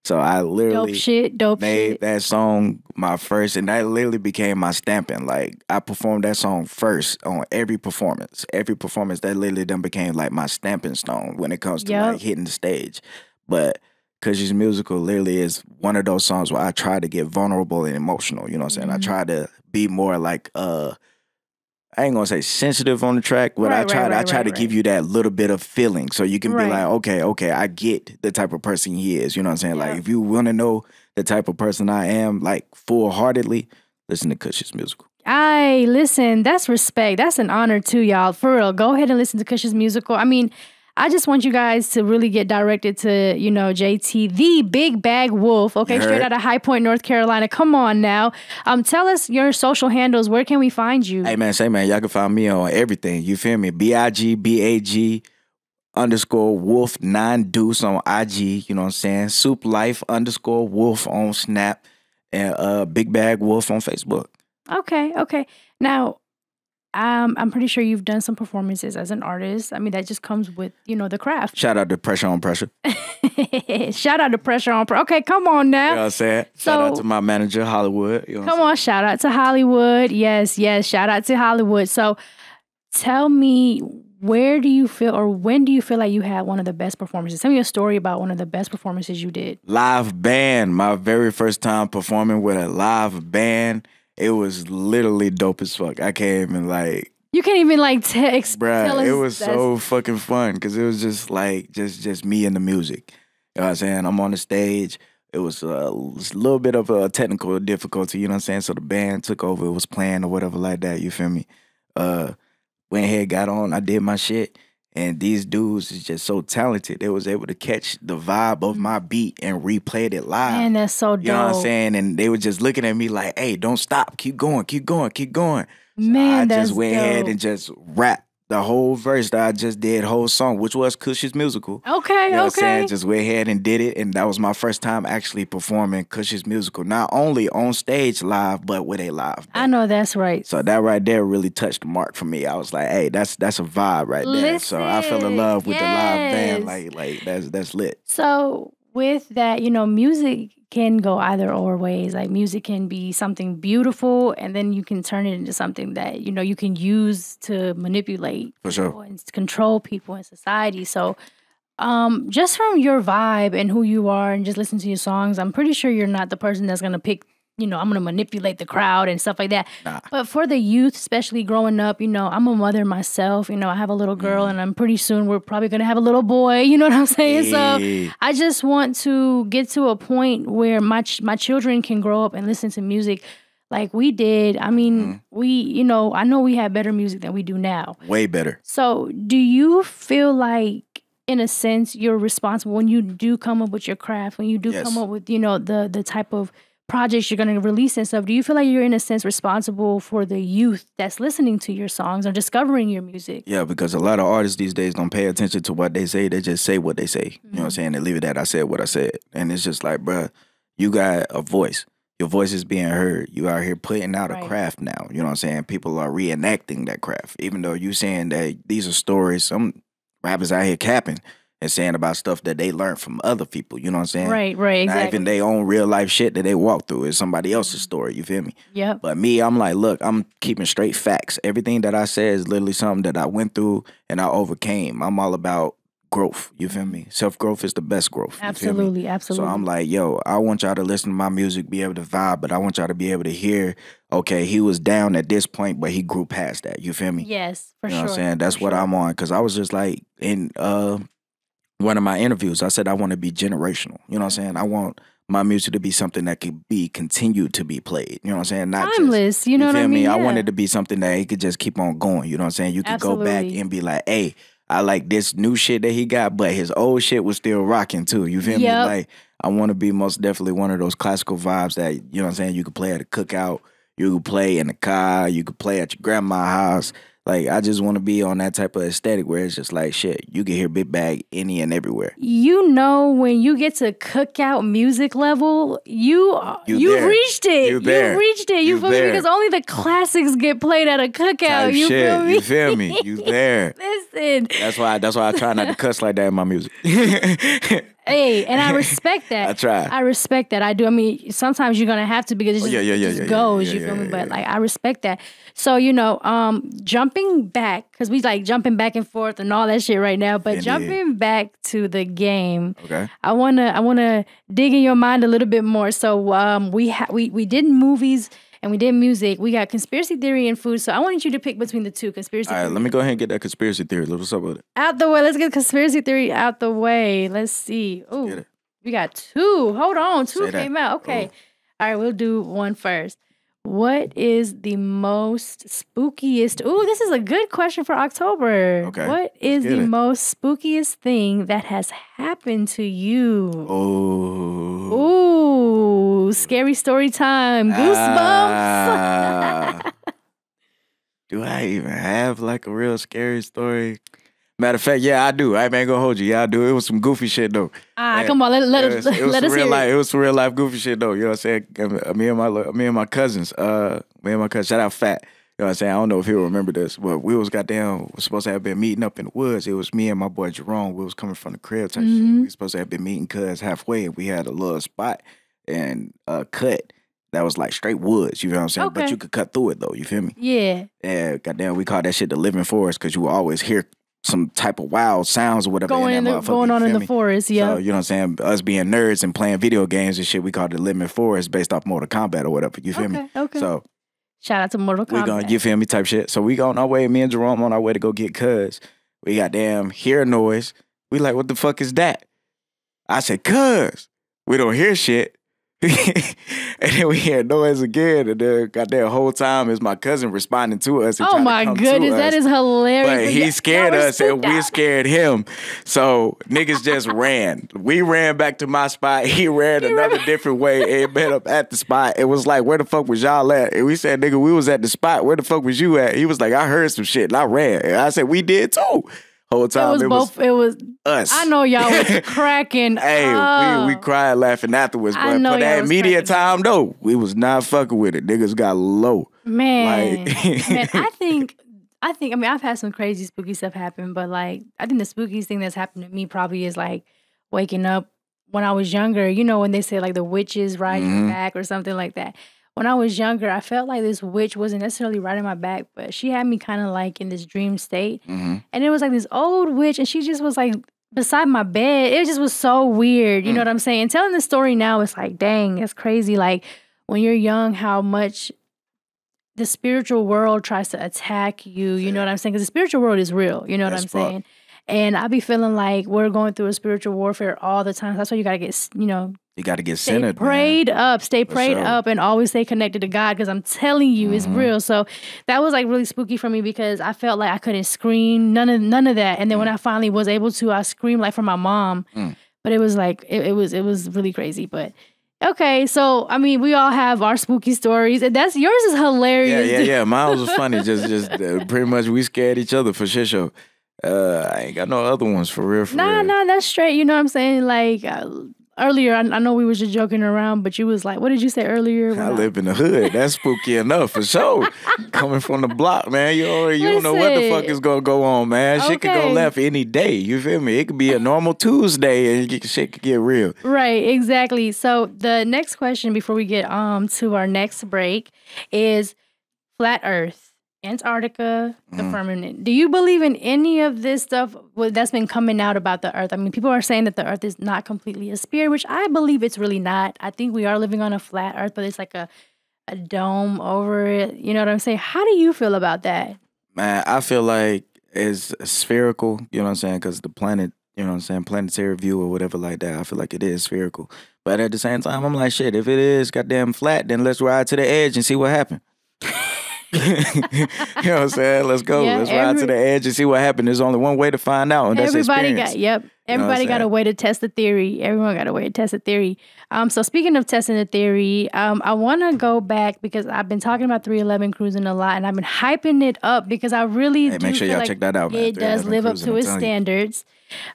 So I literally made that song my first, and that literally became my stamping. Like, I performed that song first on every performance. Every performance, that literally then became like my stamping stone when it comes to like hitting the stage. But Kush's musical literally is one of those songs where I try to get vulnerable and emotional, you know what I'm saying? I try to be more like, I ain't gonna say sensitive on the track, but I try to give you that little bit of feeling so you can be like, okay, I get the type of person he is, you know what I'm saying? Like, if you want to know the type of person I am, like, full-heartedly, listen to Kush's musical. Listen, that's respect. That's an honor too, y'all. For real, go ahead and listen to Kush's musical. I mean, I just want you guys to really get directed to, you know, Jt The BigBagWolf, okay, straight out of High Point, North Carolina. Come on now. Tell us your social handles. Where can we find you? Hey, man, y'all can find me on everything. You feel me? BIGBAG _wolf 9 deuce on IG, you know what I'm saying? Soup Life _wolf on Snap, and BigBagWolf on Facebook. Okay. Now, I'm pretty sure you've done some performances as an artist. I mean, that just comes with, you know, the craft. Shout out to Pressure on Pressure. Shout out to Pressure on Pressure. Okay, come on now. You know what I'm saying? Shout out to my manager, Hollywood. You know come on, shout out to Hollywood. Yes, shout out to Hollywood. So tell me, where do you feel, or when do you feel like you had one of the best performances? Tell me a story about one of the best performances you did. Live band. My very first time performing with a live band. It was literally dope as fuck. I can't even like... You can't even like text. Bruh, it was so fucking fun because it was just like, just me and the music. You know what I'm saying? I'm on the stage. It was a little bit of a technical difficulty, you know what I'm saying? So the band took over. It was playing or whatever like that, you feel me? Went ahead, got on. I did my shit. And these dudes is just so talented. They was able to catch the vibe of my beat and replayed it live. Man, that's so dope. You know what I'm saying? And they were just looking at me like, hey, don't stop. Keep going, keep going, keep going. Man, so I just went ahead and just rapped the whole verse that I just did, whole song, which was Kush's musical. Okay, you know what I'm saying? Just went ahead and did it. And that was my first time actually performing Kush's musical. Not only on stage live, but with a live band. I know that's right. So that right there really touched the mark for me. I was like, hey, that's a vibe right there. So I fell in love with the live band. Like that's lit. So with that, you know, music can go either or ways. Like, music can be something beautiful, and then you can turn it into something that, you know, you can use to manipulate people and control people in society. So just from your vibe and who you are and just listen to your songs, I'm pretty sure you're not the person that's going to pick you know, I'm going to manipulate the crowd and stuff like that. Nah. But for the youth, especially growing up, you know, I'm a mother myself. You know, I have a little girl and I'm pretty soon we're probably going to have a little boy. You know what I'm saying? Yeah. So I just want to get to a point where my children can grow up and listen to music like we did. I mean, you know, I know we had better music than we do now. Way better. So do you feel like, in a sense, you're responsible when you do come up with your craft, when you do come up with, you know, the type of projects you're going to release and stuff? Do you feel like you're, in a sense, responsible for the youth that's listening to your songs or discovering your music? Yeah, because a lot of artists these days don't pay attention to what they say. They just say what they say. You know what I'm saying? They leave it at, I said what I said. And it's just like, bruh, you got a voice. Your voice is being heard. You out here putting out a craft now. You know what I'm saying? People are reenacting that craft. Even though you saying that these are stories, some rappers out here capping and saying about stuff that they learned from other people. You know what I'm saying? Right, exactly. Not even their own real life shit that they walk through. It's somebody else's story. You feel me? Yep. But me, I'm like, look, I'm keeping straight facts. Everything that I say is literally something that I went through and I overcame. I'm all about growth. You feel me? Self-growth is the best growth. Absolutely, absolutely. So I'm like, yo, I want y'all to listen to my music, be able to vibe, but I want y'all to be able to hear, okay, he was down at this point, but he grew past that. You feel me? Yes, for sure. You know what I'm saying? That's what I'm on. Because I was just like, in one of my interviews, I said I want to be generational. You know what I'm saying? I want my music to be something that could be continued to be played. You know what I'm saying? Not timeless. Just, you know what I mean? I want it to be something that it could just keep on going. You know what I'm saying? You could go back and be like, hey, I like this new shit that he got, but his old shit was still rocking too. You feel me? Like, I want to be most definitely one of those classical vibes that, you know what I'm saying, you could play at a cookout, you could play in the car, you could play at your grandma's house. Like, I just want to be on that type of aesthetic where it's just like, shit, you can hear Big Bag any and everywhere. You know, when you get to cookout music level, you reached it. You reached it. You feel me? Because only the classics get played at a cookout. You feel me? You feel me? You there. Listen. That's why I try not to cuss like that in my music. Hey, and I respect that. I try. I respect that. I do. I mean, sometimes you're gonna have to because it just goes. You feel me? But like, I respect that. So, you know, jumping back, because we like jumping back and forth and all that shit right now. But jumping back to the game, okay. I wanna dig in your mind a little bit more. So, we did movies. And we did music. We got conspiracy theory and food. So I wanted you to pick between the two. Conspiracy theory. All right, let me go ahead and get that conspiracy theory. What's up with it? Out the way. Let's get conspiracy theory out the way. Let's see. Ooh, we got two. Hold on. Two came out. Okay. Ooh. All right, we'll do one first. What is the most spookiest? Ooh, this is a good question for October. Okay. What is the most spookiest thing that has happened to you? Ooh, scary story time. Goosebumps. Do I even have like a real scary story? Matter of fact, yeah, I do. I ain't gonna hold you. Yeah, I do. It was some goofy shit though. Come on, let us hear it. It was some real life goofy shit though. You know what I'm saying? Me and my cousins. Shout out Fat. You know what I'm saying? I don't know if he'll remember this, but we was supposed to have been meeting up in the woods. It was me and my boy Jerome. We was coming from the crib type shit. We was supposed to have been meeting cuz halfway, and we had a little spot and cut that was like straight woods. You know what I'm saying? Okay. But you could cut through it though. You feel me? Yeah. Yeah. Goddamn, we called that shit the living forest because you will always hear some type of wild sounds or whatever going on in the forest, yeah. So, you know what I'm saying? Us being nerds and playing video games and shit, we call it the living forest based off Mortal Kombat or whatever. You feel me? Okay. So shout out to Mortal Kombat. You feel me? Type shit. So we on our way, me and Jerome on our way to go get cuz. We goddamn hear a noise. We like, what the fuck is that? I said, cuz. We don't hear shit. And then we hear noise again, and then goddamn whole time is my cousin responding to us. And oh my goodness, that is hilarious. But he scared us and we scared him. So niggas just ran. We ran back to my spot. He ran another different way and met up at the spot. It was like, where the fuck was y'all at? And we said, nigga, we was at the spot. Where the fuck was you at? He was like, I heard some shit and I ran. And I said, we did too. Whole time it was us. I know y'all was cracking. Hey, we cried laughing afterwards, but for that immediate time though, we was not fucking with it. Niggas got low. Man, I think I mean I've had some crazy spooky stuff happen, but like I think the spookiest thing that's happened to me probably is like waking up when I was younger. You know when they say like the witches ride your back or something like that. When I was younger, I felt like this witch wasn't necessarily riding my back, but she had me kind of like in this dream state. And it was like this old witch, and she just was like beside my bed. It just was so weird. You know what I'm saying? Telling the story now, it's like, dang, it's crazy. Like when you're young how much the spiritual world tries to attack you. You know what I'm saying? Because the spiritual world is real. You know what I'm saying? And I be feeling like we're going through a spiritual warfare all the time. That's why you got to get, you got to get centered. Stay prayed up and always stay connected to God, because I'm telling you, it's real. So that was like really spooky for me, because I felt like I couldn't scream, none of that. And then when I finally was able to, I screamed like for my mom. But it was like, it was really crazy. But okay, so I mean, we all have our spooky stories, and yours is hilarious. Yeah. Mine was funny. just pretty much we scared each other for sure. I ain't got no other ones for real. Nah, that's straight. You know what I'm saying? Like earlier, I know we was just joking around, but you was like, what did you say earlier? I live in the hood. That's spooky enough for sure. Coming from the block, man, you don't know what the fuck is gonna go on, man. Shit could go left any day. You feel me? It could be a normal Tuesday and shit could get real. Right, exactly. So the next question before we get to our next break is flat Earth. Antarctica, the firmament. Do you believe in any of this stuff that's been coming out about the Earth? I mean, people are saying that the Earth is not completely a sphere, which I believe it's really not. I think we are living on a flat Earth, but it's like a dome over it. You know what I'm saying? How do you feel about that? Man, I feel like it's spherical, you know what I'm saying? Because the planet, you know what I'm saying, planetary view or whatever like that, I feel like it is spherical. But at the same time, I'm like, shit, if it is goddamn flat, then let's ride to the edge and see what happens. You know what I'm saying? Let's go. Let's ride to the edge and see what happens. There's only one way to find out, and that's experience. Everybody got a way to test the theory. Everyone got a way to test the theory. So speaking of testing the theory, I want to go back because I've been talking about 311 cruising a lot, and I've been hyping it up because I really do make sure y'all check that out, man. It does live up to its standards.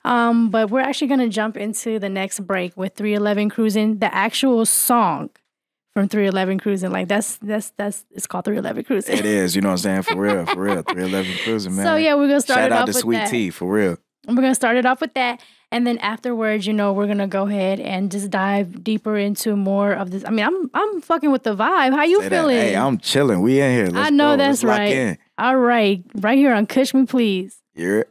But we're actually going to jump into the next break with 311 cruising, the actual song from 311 cruising. Like that's it's called 311 cruising. It is, you know what I'm saying? For real. 311 cruising, man. So yeah, we're gonna start Shout it off out to with Sweet that. Tea, for real. We're gonna start it off with that, and then afterwards, we're gonna go ahead and just dive deeper into more of this. I mean, I'm fucking with the vibe. How you feeling? Hey, I'm chilling. We in here. Let's I know go. that's Let's right. Lock in. All right, right here on Kush Me Please. Yeah.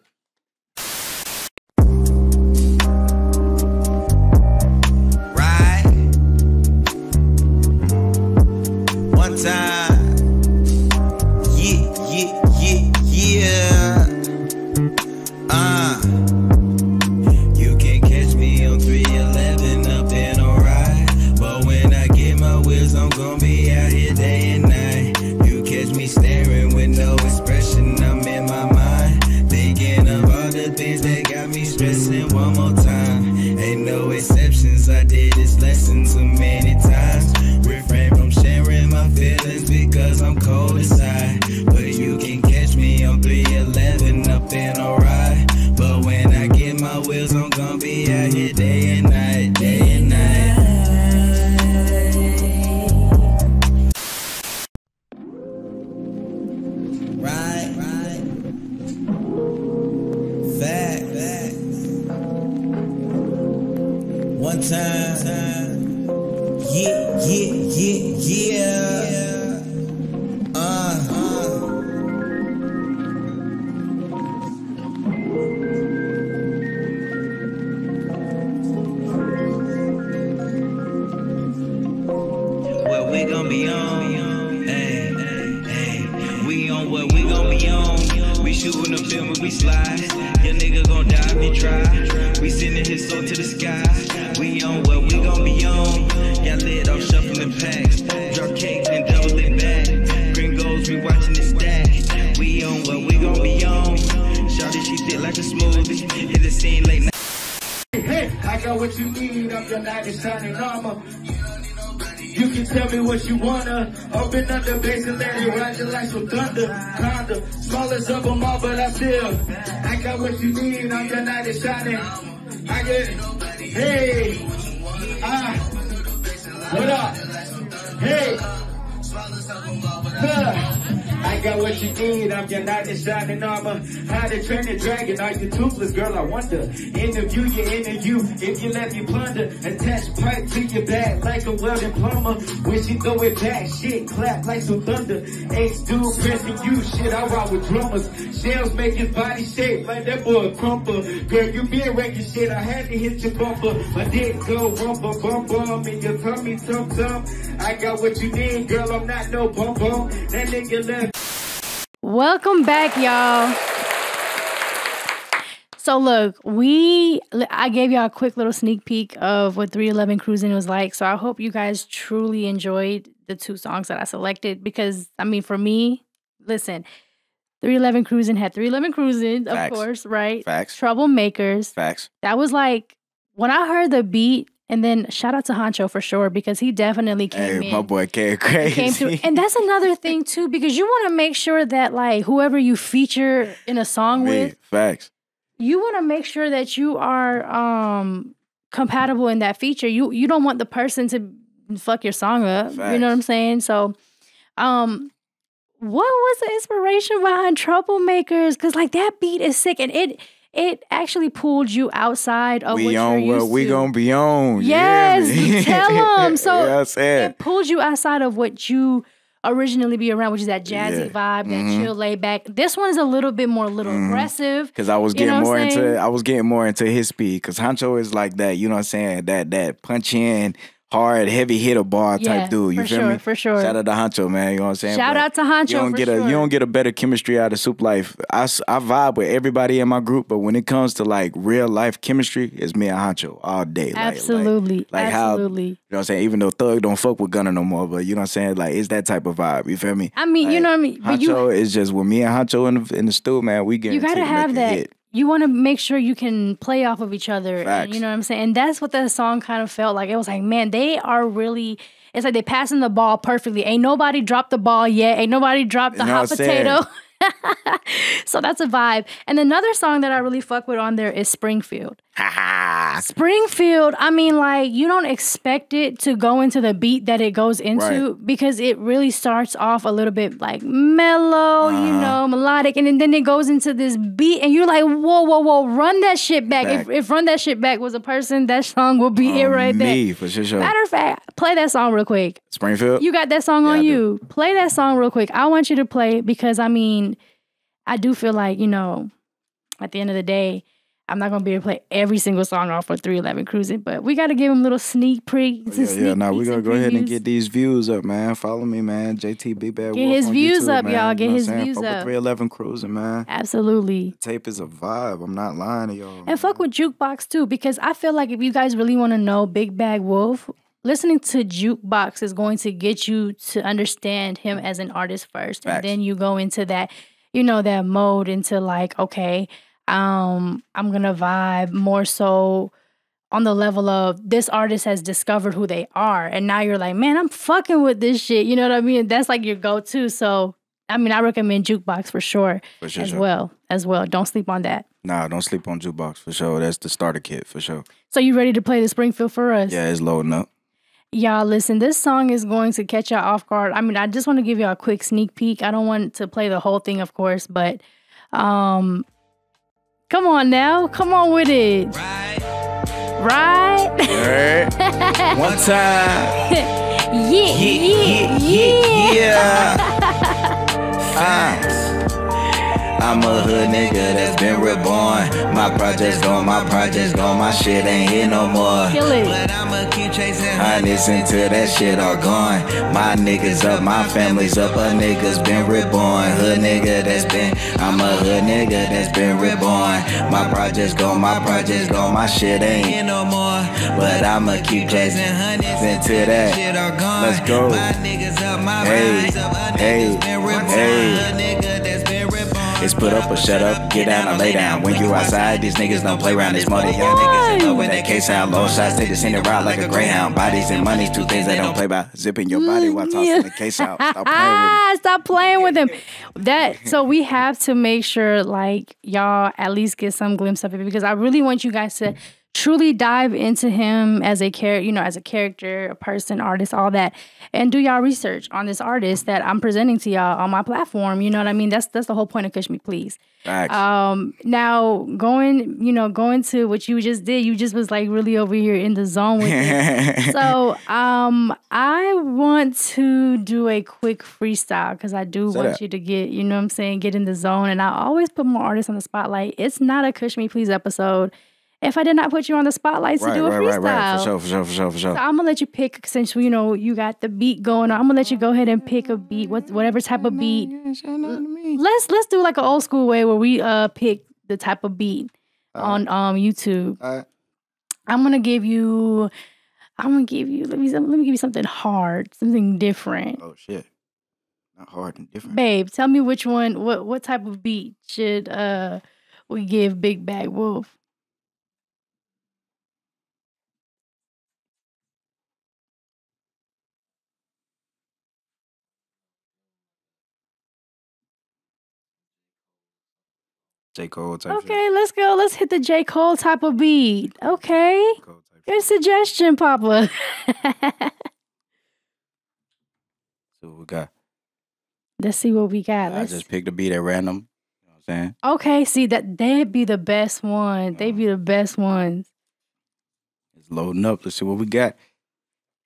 Time. Yeah. You can catch me on 311 up and alright. But when I get my wheels, I'm gonna be out here day and night. You catch me staring with no expression. I'm in my mind, thinking of all the things that got me stressing. One more time, ain't no exceptions. I did this lesson too many times. Refrain from sharing my feelings because I'm cold inside. But you can catch me on 311 up and alright. But when I get my wheels, I'm gonna be out here day and night, day and night. Right. Fact. One time. Yeah. What we gon' be on? Hey. We on what we gon' be on? We shootin' a film and we slide. Your nigga gon' die if he try. We sending his soul to the sky. We on what we gon' be on? Got lit off shuffling packs. Drop cake and double it back. Gringos, we watching the stack. We on what we gon' be on? Shawty, she thick like a smoothie. Hit the scene late night. Hey, I got what you need. I'm your knight in shining armor. You can tell me what you wanna. Open up the base and let it ride you like some thunder. Kinda, smallest of them all, but I got what you need. I'm your knight in shining. I get it. Hey, what up? Hey, I got what you need. I'm your knight in shining armor. How to train the dragon? Are you toothless, girl? I wonder. Interview you, if you let me plunder. Attach pipe to your back like a welding plumber. When she throw it back, shit clap like some thunder. Ex-dude pressing you, shit, I rock with drummers. Shells make his body shake like that boy a crumper. Girl, you been wrecking shit, I had to hit your bumper. My dick go rumble, bum bum, and your tummy tum tum. I got what you need, girl, I'm not no bum-bum. That nigga left. Welcome back, y'all. So look, I gave y'all a quick little sneak peek of what 311 Cruising was like. So I hope you guys truly enjoyed the 2 songs that I selected because, I mean, for me, listen, 311 Cruising had 311 Cruising, of course, right? Facts. Troublemakers. Facts. That was like, when I heard the beat, and then shout out to Honcho for sure because he definitely came in. Hey, my boy came crazy. Came through. And that's another thing too because you want to make sure that like whoever you feature in a song with. Facts. You want to make sure that you are compatible in that feature. You don't want the person to fuck your song up. Facts. You know what I'm saying? So, what was the inspiration behind Troublemakers? Because like that beat is sick, and it actually pulled you outside of what you're used to. We gonna be on. Yes, tell them. So yeah, it pulled you outside of what you originally be around, which is that jazzy vibe, that chill, laid back. This one is a little bit more aggressive. Because I was getting more into his speed. Because Honcho is like that, you know what I'm saying? That punch in, hard, heavy hitter bar type dude. You feel me? For sure. Shout out to Honcho, man. You know what I'm saying? Shout out to Honcho. You don't get a better chemistry out of Soup Life. I vibe with everybody in my group, but when it comes to like real life chemistry, it's me and Honcho all day. Absolutely. Like Absolutely. How, you know what I'm saying? Even though Thug don't fuck with Gunna no more, but you know what I'm saying? Like, it's that type of vibe. You feel me? I mean, like, you know what I mean? But Honcho is just, with me and Honcho in the stew, man, we you gotta have that. Hit. You want to make sure you can play off of each other. And, you know what I'm saying? And that's what the song kind of felt like. It was like, man, they are really, it's like they passing the ball perfectly. Ain't nobody dropped the ball yet. Ain't nobody dropped the hot potato. So that's a vibe. And another song that I really fuck with on there is Springfield. Springfield, I mean, like, you don't expect it to go into the beat that it goes into because it really starts off a little bit like mellow, you know, melodic, and then it goes into this beat, and you're like, whoa, run that shit back. If Run That Shit Back was a person, that song would be it right there. For sure. Matter of fact, play that song real quick. Springfield? You got that song on you. Play that song real quick. I want you to play it because, I mean, I do feel like, you know, at the end of the day, I'm not going to be able to play every single song off for 311 Cruising, but we got to give them little sneak peeks. We're going to go ahead and get these views up, man. Follow me, man. Jt The BigBagWolf. Get his views YouTube, up, man. y'all. Get his views fuck up. With 311 Cruising, man. Absolutely. The tape is a vibe. I'm not lying to y'all. And fuck with Jukebox, too, because I feel like if you guys really want to know BigBagWolf, listening to Jukebox is going to get you to understand him as an artist first. Facts. And then you go into that, you know, that mode into like, okay, I'm gonna vibe more so on the level of this artist has discovered who they are, and now you're like, man, I'm fucking with this shit. You know what I mean? That's like your go-to. So, I mean, I recommend Jukebox for sure, as well. Don't sleep on that. Nah, don't sleep on Jukebox for sure. That's the starter kit for sure. So you ready to play the Springfield for us? Yeah, it's loading up. Y'all, listen, this song is going to catch y'all off guard. I mean, I just want to give y'all a quick sneak peek. I don't want to play the whole thing, of course, but come on now. Come on with it. Right? One time. Yeah. I'm a hood nigga that's been reborn. My project's gone, my shit ain't here no more. Kill it. But I'ma keep chasing hundreds until that shit all gone. My niggas up, my family's up, a nigga's been reborn. Hood nigga I'm a hood nigga that's been reborn. My project's gone, my shit ain't here no more. But I'ma keep chasing hundreds until that shit all gone. Let's go. My niggas up, my family's up, a nigga's been reborn. Hood nigga that's been reborn. It's put up or shut up, get down or lay down. When you outside, these niggas don't play around. It's money, young niggas in love with that K-sound. Long shots, take the center route like a greyhound. Bodies and money's two things they don't play by. Zipping your body while tossing the case out. Stop playing with him. So we have to make sure, like, y'all at least get some glimpse of it, because I really want you guys to truly dive into him as a character, a person, artist, all that, and do y'all research on this artist that I'm presenting to y'all on my platform. You know what I mean? That's the whole point of Kush Me Please. Now going to what you just did, you just was like really over here in the zone with it. So I want to do a quick freestyle because I do want you to get, you know what I'm saying, get in the zone. And I always put more artists on the spotlight. It's not a Kush Me Please episode. if I did not put you on the spotlight to do a freestyle. Right. For sure. So I'm gonna let you pick, since you know you got the beat going on. I'm gonna let you go ahead and pick a beat, whatever type of beat. Let's do like an old school way where we pick the type of beat on YouTube. All right. I'm gonna give you. Let me give you something hard, something different. Oh shit. Not hard and different. Babe, tell me which one, what type of beat should we give Big Bag Wolf? J. Cole type Okay, shit. let's go. Let's hit the J. Cole type of beat. Okay. Good suggestion, Papa. So what we got? Let's see what we got. I just picked a beat at random. You know what I'm saying? Okay, see, they'd be the best one. They'd be the best ones. It's loading up. Let's see what we got.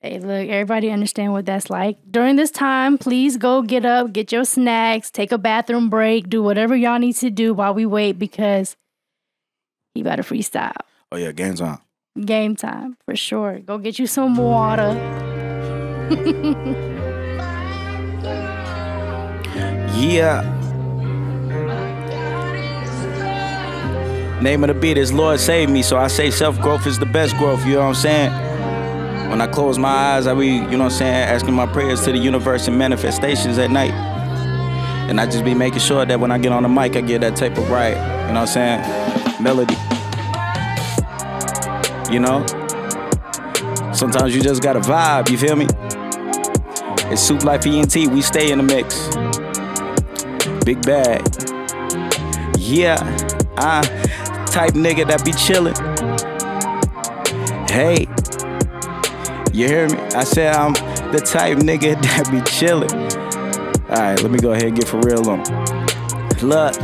Hey, look, everybody understand what that's like. During this time, please go get up, get your snacks, take a bathroom break, do whatever y'all need to do while we wait, because he about to freestyle. Oh yeah, game's on. Game time, for sure. Go get you some water. Yeah. Name of the beat is Lord Save Me, so I say self-growth is the best growth, you know what I'm saying? When I close my eyes, I be, you know what I'm saying, asking my prayers to the universe and manifestations at night. And I just be making sure that when I get on the mic, I get that type of right, you know what I'm saying, melody. You know? Sometimes you just gotta vibe, you feel me? It's Soup Life ENT, we stay in the mix. Big Bag. Yeah, type nigga that be chillin'. Hey, you hear me? I said I'm the type nigga that be chillin'. Alright, let me go ahead and get for real on. Look,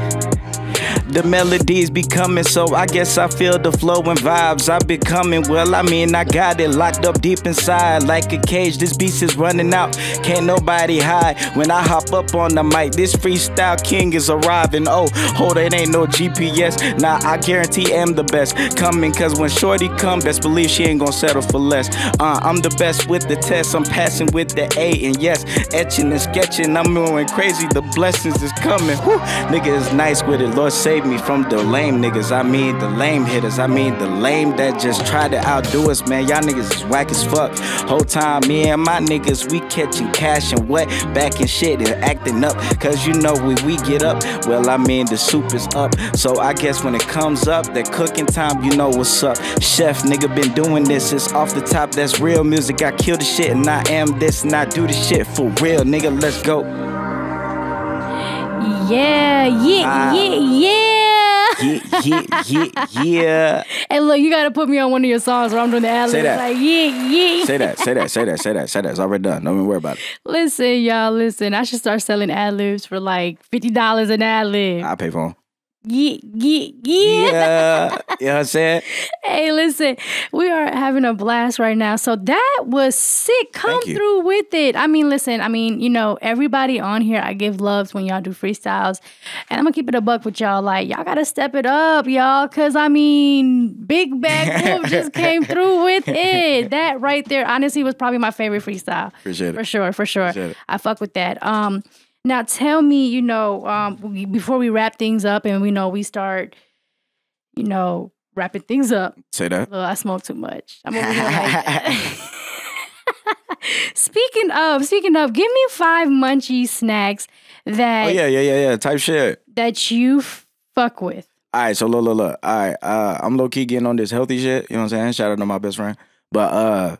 the melodies be coming, so I guess I feel the flow and vibes I be coming. Well, I mean, I got it locked up deep inside like a cage. This beast is running out, can't nobody hide. When I hop up on the mic, this freestyle king is arriving. Oh, hold it ain't no GPS. Nah, I guarantee I'm the best coming, cause when shorty come, best believe she ain't gonna settle for less. I'm the best with the test, I'm passing with the A, and yes, etching and sketching, I'm going crazy, the blessings is coming. Whew. Nigga is nice with it, Lord save me from the lame niggas. I mean the lame hitters. I mean the lame that just try to outdo us, man. Y'all niggas is whack as fuck. Whole time me and my niggas, we catching cash and wet, backing shit and acting up. Cause you know when we get up, well I mean the soup is up. So I guess when it comes up, that cooking time, you know what's up. Chef nigga been doing this, it's off the top, that's real music. I kill the shit and I am this and I do the shit for real, nigga, let's go. Yeah. Yeah. Hey, look, you gotta put me on one of your songs where I'm doing the ad-libs. Say that. Like, yeah. Say that. It's already done. Don't even worry about it. Listen, y'all, listen. I should start selling ad-libs for like $50 an ad-lib. I'll pay for them. Yeah. You know what I'm saying? Hey, listen, we are having a blast right now. So that was sick. Come through with it. I mean, listen, you know, everybody on here, I give loves when y'all do freestyles. And I'm going to keep it a buck with y'all. Like, y'all got to step it up, y'all. Because, I mean, Big Bag Wolf just came through with it. That right there, honestly, was probably my favorite freestyle. Appreciate it. For sure. I fuck with that. Now, tell me, you know, before we wrap things up and we start, you know, wrapping things up. Say that. Well, I smoke too much. I'm over here like that. Speaking of, give me 5 munchie snacks that. Oh, yeah. Type shit. That you fuck with. All right, so look. All right, I'm low-key getting on this healthy shit. You know what I'm saying? Shout out to my best friend. But,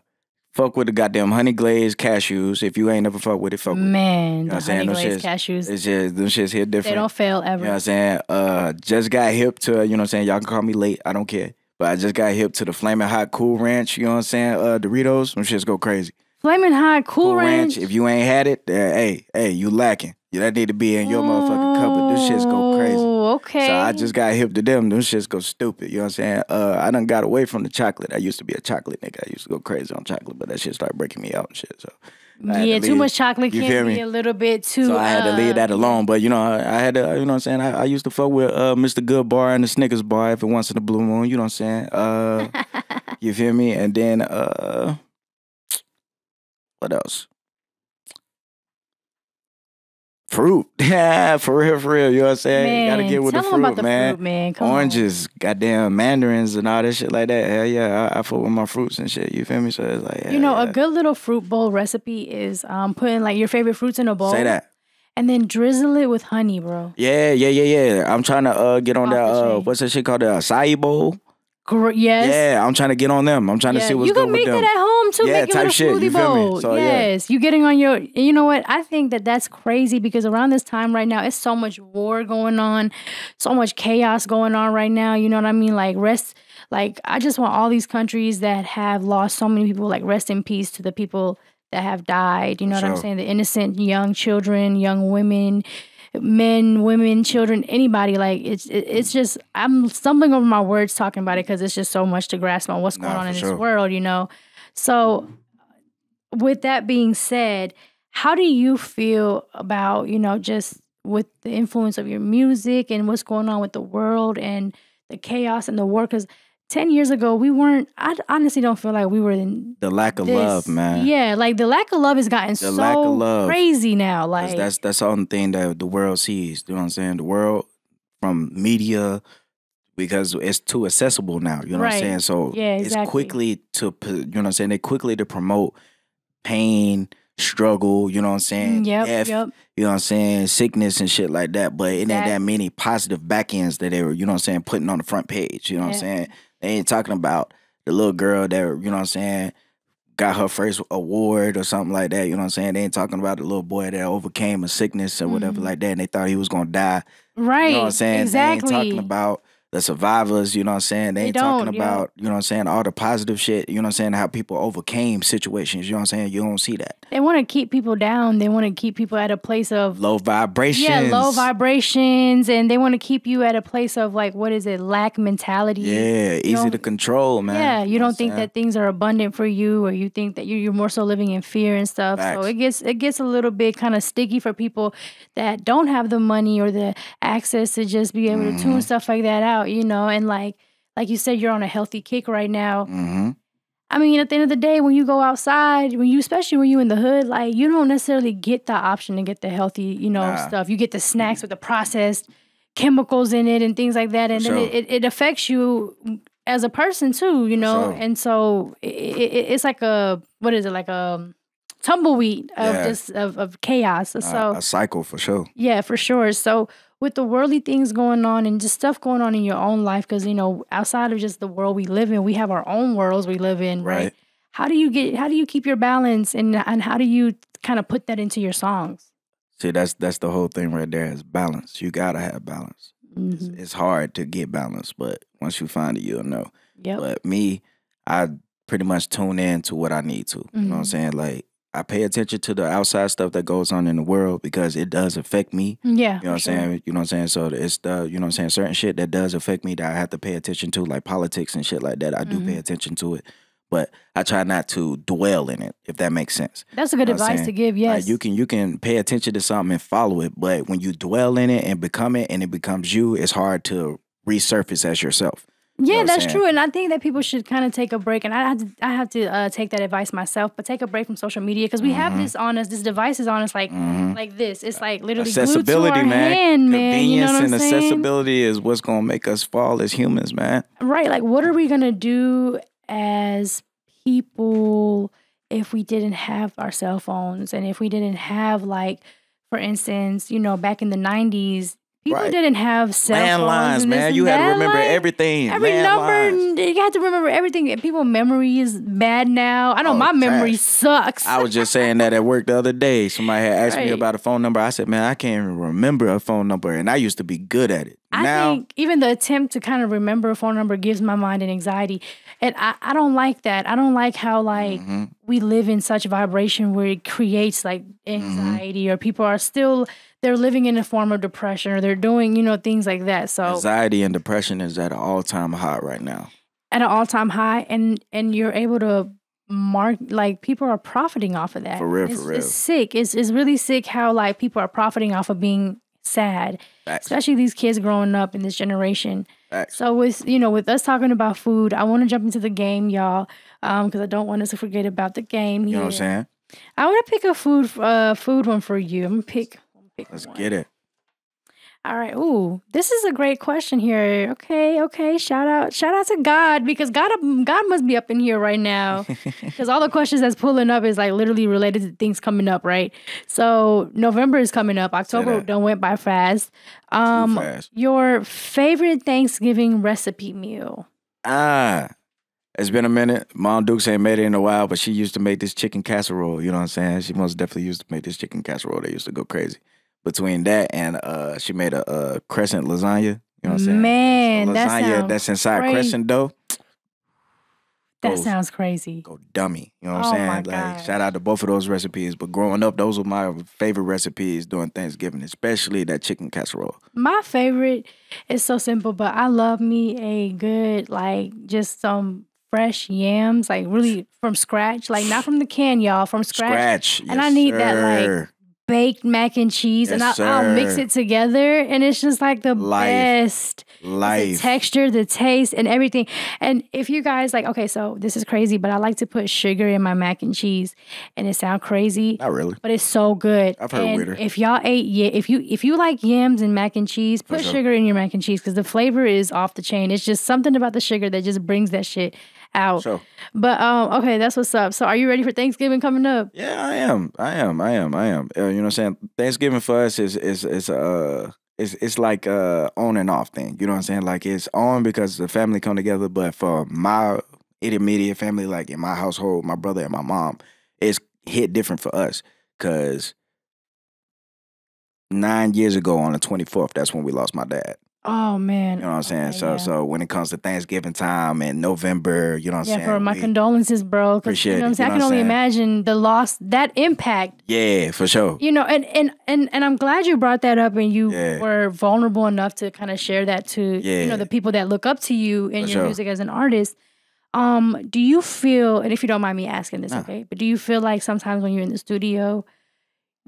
fuck with the goddamn honey glazed cashews. If you ain't never fuck with it, fuck with it. Man, you know the honey glazed cashews. It's just, them shits hit different. They don't fail ever. You know what I'm saying? Just got hip to, you know what I'm saying? Y'all can call me late. I don't care. But I just got hip to the Flamin' Hot Cool Ranch. You know what I'm saying? Doritos. Them shits go crazy. Flamin' Hot Cool Ranch. If you ain't had it, hey, you lacking. That need to be in your motherfucking cupboard. Them shits go crazy. Okay. So I just got hip to them. Them shits go stupid. You know what I'm saying? I done got away from the chocolate. I used to be a chocolate nigga. I used to go crazy on chocolate, but that shit started breaking me out and shit. So Yeah, too much chocolate can be a little bit too. So I had to leave that alone. But you know, I had to. You know what I'm saying? I used to fuck with Mr. Good Bar and the Snickers Bar every once in a blue moon. You know what I'm saying? You feel me? And then what else? Fruit. Yeah, for real. You know what I'm saying? Man, you gotta get with the fruit, about the man. Fruit, man. Come Oranges, goddamn mandarins and all that shit like that. Hell yeah, I fuck with my fruits and shit. You feel me? So it's like, yeah, you know, a good little fruit bowl recipe is putting like your favorite fruits in a bowl. Say that. And then drizzle it with honey, bro. Yeah. I'm trying to get on that, what's that shit called? The acai bowl? Yes. Yeah, I'm trying to get on them. I'm trying to see what's good with them. You can make that at home too. Yeah, make type shit. Smoothie You feel bowl. me? So, yes, you getting on your. You know what? I think that's crazy because around this time right now, it's so much war going on, so much chaos going on right now. You know what I mean? Like I just want all these countries that have lost so many people, like rest in peace to the people that have died. You know what I'm saying? The innocent young children, young women. Men, women, children, anybody. Like it's just I'm stumbling over my words talking about it because it's just so much to grasp on what's going on in this world, you know. So with that being said, how do you feel about, you know, just with the influence of your music and what's going on with the world and the chaos and the war? Because 10 years ago, I honestly don't feel like we were in the lack of love, man. Yeah, like the lack of love has gotten so crazy now. Like that's the only thing that the world sees. You know what I'm saying? The world from media, because it's too accessible now. You know what I'm saying? So it's quickly to, you know what I'm saying? They quickly to promote pain, struggle, you know what I'm saying? Death, you know what I'm saying? Sickness and shit like that. But it ain't that many positive back ends that they were, you know what I'm saying, putting on the front page. You know what I'm saying? They ain't talking about the little girl that, you know what I'm saying, got her first award or something like that. You know what I'm saying? They ain't talking about the little boy that overcame a sickness or whatever like that and they thought he was going to die. Right. You know what I'm saying? Exactly. They ain't talking about the survivors, you know what I'm saying? They ain't talking about, you know what I'm saying, all the positive shit, you know what I'm saying, how people overcame situations, you know what I'm saying? You don't see that. They want to keep people down. They want to keep people at a place of low vibrations. Yeah, low vibrations. And they want to keep you at a place of like, what is it, lack mentality. Yeah, easy to control, man. Yeah, you don't think that things are abundant for you, or you think that you're more so living in fear and stuff. Facts. So it gets a little bit kind of sticky for people that don't have the money or the access to just be able to tune stuff like that out, you know? And like you said, you're on a healthy kick right now. I mean, at the end of the day, when you go outside, especially when you in the hood, like you don't necessarily get the option to get the healthy, you know, stuff. You get the snacks with the processed chemicals in it and things like that, and then it affects you as a person too, you know. And so it's like like a tumbleweed of chaos. So a cycle for sure. Yeah, for sure. So with the worldly things going on and just stuff going on in your own life, because, you know, outside of just the world we live in, we have our own worlds we live in, right? How do you keep your balance and how do you kind of put that into your songs? See, that's the whole thing right there is balance. You gotta have balance. It's hard to get balance, but once you find it, you'll know. But me, I pretty much tune in to what I need to. You know what I'm saying? Like, I pay attention to the outside stuff that goes on in the world because it does affect me. Yeah. You know what I'm saying? You know what I'm saying? So it's the, you know what I'm saying, certain shit that does affect me that I have to pay attention to, like politics and shit like that. I do pay attention to it. But I try not to dwell in it, if that makes sense. That's a good advice to give, yes. Like you can pay attention to something and follow it, but when you dwell in it and become it and it becomes you, it's hard to resurface as yourself. Yeah, that's true. And I think that people should kind of take a break. And I have to take that advice myself, but take a break from social media because we have this on us. This device is on us like this. It's like literally glued to our hand, man. Convenience you know what and I'm saying? Accessibility is what's going to make us fall as humans, man. Right. Like, what are we going to do as people if we didn't have our cell phones and if we didn't have, like, for instance, you know, back in the 90s, people didn't have cell phones. Landlines, man. You had to remember everything. Every number, you had to remember everything. People's memory is bad now. I know my memory sucks. I was just saying that at work the other day. Somebody had asked me about a phone number. I said, man, I can't even remember a phone number. And I used to be good at it. I think even the attempt to kind of remember a phone number gives my mind an anxiety. And I don't like that. I don't like how, like, we live in such vibration where it creates, like, anxiety or people are still... They're living in a form of depression or they're doing, you know, things like that. So anxiety and depression is at an all-time high right now. At an all-time high. And you're able to like people are profiting off of that. For real, it's, for real. It's sick. It's really sick how like people are profiting off of being sad, especially these kids growing up in this generation. So with us talking about food, I want to jump into the game, y'all, because I don't want us to forget about the game here. You know what I'm saying? I want to pick a food one for you. I'm gonna pick Let's one. get it. All right. Ooh, this is a great question here. Okay. Shout out to God, because God must be up in here right now, because all the questions that's pulling up is like literally related to things coming up, right? So November is coming up. October done went by fast. Too fast. Your favorite Thanksgiving recipe meal? It's been a minute. Mom Dukes ain't made it in a while, but she used to make this chicken casserole. You know what I'm saying? She most definitely used to make this chicken casserole. They used to go crazy. Between that and she made a crescent lasagna. You know what I'm saying? Man, lasagna that's inside crazy. crescent dough. That sounds crazy. Go dummy. You know what I'm saying? My Like, gosh. shout out to both of those recipes. But growing up, those were my favorite recipes during Thanksgiving, especially that chicken casserole. My favorite is so simple, but I love me a good, like, just some fresh yams, like really from scratch, like not from the can, y'all, from scratch. And I need that like baked mac and cheese, and I'll mix it together, and it's just like the best. The texture, the taste, and everything. And if you guys like, okay, so this is crazy, but I like to put sugar in my mac and cheese, and it sounds crazy. Not really, but it's so good. I've heard weirder. If y'all if you like yams and mac and cheese, put sugar in your mac and cheese, because the flavor is off the chain. It's just something about the sugar that just brings that shit out. Sure. But okay, that's what's up. So are you ready for Thanksgiving coming up? Yeah, I am. You know what I'm saying? Thanksgiving for us is it's like on and off thing. You know what I'm saying? Like it's on because the family come together, but for my immediate family, like in my household, my brother and my mom, it's hit different for us. Cause 9 years ago on the 24th, that's when we lost my dad. Oh man. You know what I'm saying? Okay, so when it comes to Thanksgiving time and November, you know what I'm saying? Yeah, for my condolences, bro. Appreciate you know what I'm saying? I can only imagine the loss, that impact. Yeah, for sure. You know, and I'm glad you brought that up, and you were vulnerable enough to kind of share that to you know the people that look up to you in your music as an artist. Do you feel, and if you don't mind me asking this, okay, but do you feel like sometimes when you're in the studio,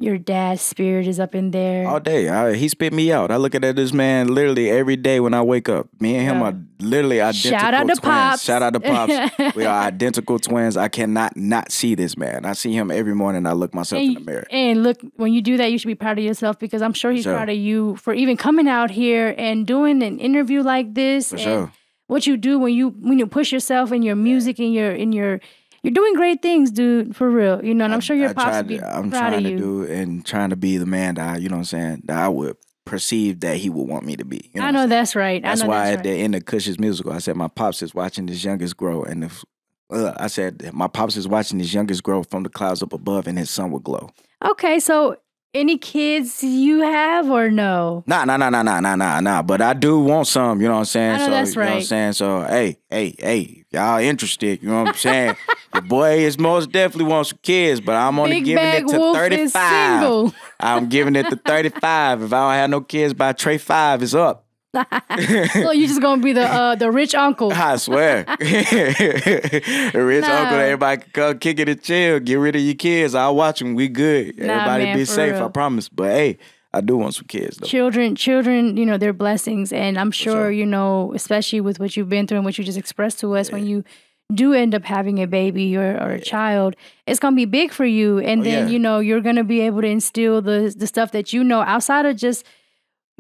your dad's spirit is up in there? All day. He spit me out. I look at this man literally every day when I wake up. Me and him are literally identical Shout out to twins. Pops. Shout out to Pops. We are identical twins. I cannot not see this man. I see him every morning. I look myself in the mirror. And look, when you do that, you should be proud of yourself, because I'm sure he's proud of you for even coming out here and doing an interview like this. For sure. What you do when you push yourself in your music and you're doing great things, dude, for real. You know, and I'm sure your pops would be proud of you. I'm trying to do and trying to be the man that you know what I'm saying, that I would perceive that he would want me to be. You know I know that's right. That's why at the end of Kush's musical, I said my pops is watching his youngest grow, and I said my pops is watching his youngest grow from the clouds up above, and his sun will glow. Okay, so any kids you have or no? Nah. But I do want some, you know what I'm saying? I know that's right. You know what I'm saying? So, hey, y'all interested, you know what I'm saying? The boy is most definitely wants some kids, but I'm only giving it to 35. I'm giving it to 35. If I don't have no kids by tray 5, it's up. So you just gonna be the rich uncle? I swear, the rich uncle. Everybody can come kick it and chill. Get rid of your kids. I'll watch them. We good. Everybody be safe. Real. I promise. But hey, I do want some kids though. Children, you know, they're blessings, and I'm sure you know, especially with what you've been through and what you just expressed to us, when you do end up having a baby or a child, it's gonna be big for you, and then you know you're gonna be able to instill the stuff that you know outside of just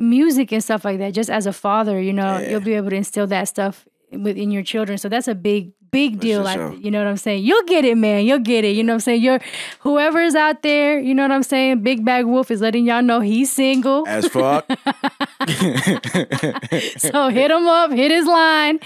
music and stuff like that. Just as a father, you know, you'll be able to instill that stuff within your children. So that's a big deal. Like, you know what I'm saying? You'll get it, man. You'll get it. You know what I'm saying? Whoever is out there, you know what I'm saying? Big Bag Wolf is letting y'all know he's single. As fuck. So hit him up, hit his line.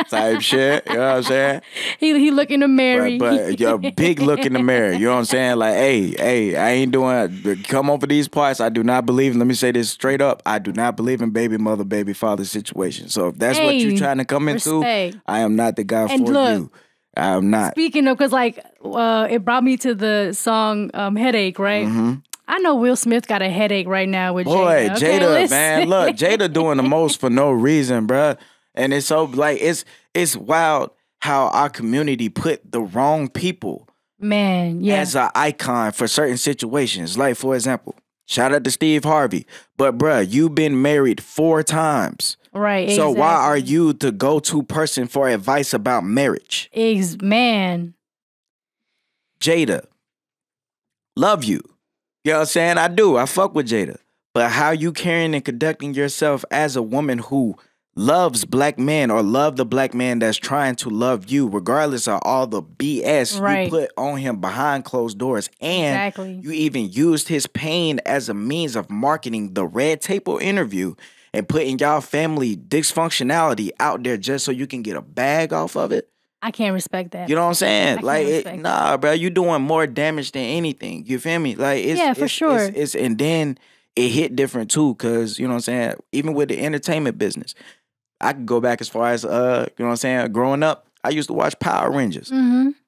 Type shit. You know what I'm saying? He looking to marry. But yo, big look in the mirror. You know what I'm saying? Like, hey, I ain't doing, come over these parts. I do not believe, let me say this straight up, I do not believe in baby mother, baby father situation. So if that's what you're trying to come into, I am not the guy for you. I'm not. Speaking of, because like it brought me to the song Headache, right? Mm-hmm. I know Will Smith got a headache right now with Jada. Okay, Jada, man, look, Jada doing the most for no reason, bruh. And it's so like it's wild how our community put the wrong people as an icon for certain situations. Like, for example, shout out to Steve Harvey. But, bruh, you've been married 4 times. Right, So why are you the go-to person for advice about marriage? Man. Jada, love you. You know what I'm saying? I do. I fuck with Jada. But how you carrying and conducting yourself as a woman who loves black men or love the black man that's trying to love you, regardless of all the BS you put on him behind closed doors. And you even used his pain as a means of marketing the Red Table interview and putting y'all family dysfunctionality out there just so you can get a bag off of it. I can't respect that. You know what I'm saying? Like, nah, bro, you doing more damage than anything. You feel me? Like, it's, for sure. And then it hit different too, because, you know what I'm saying, even with the entertainment business, I could go back as far as, you know what I'm saying, growing up, I used to watch Power Rangers.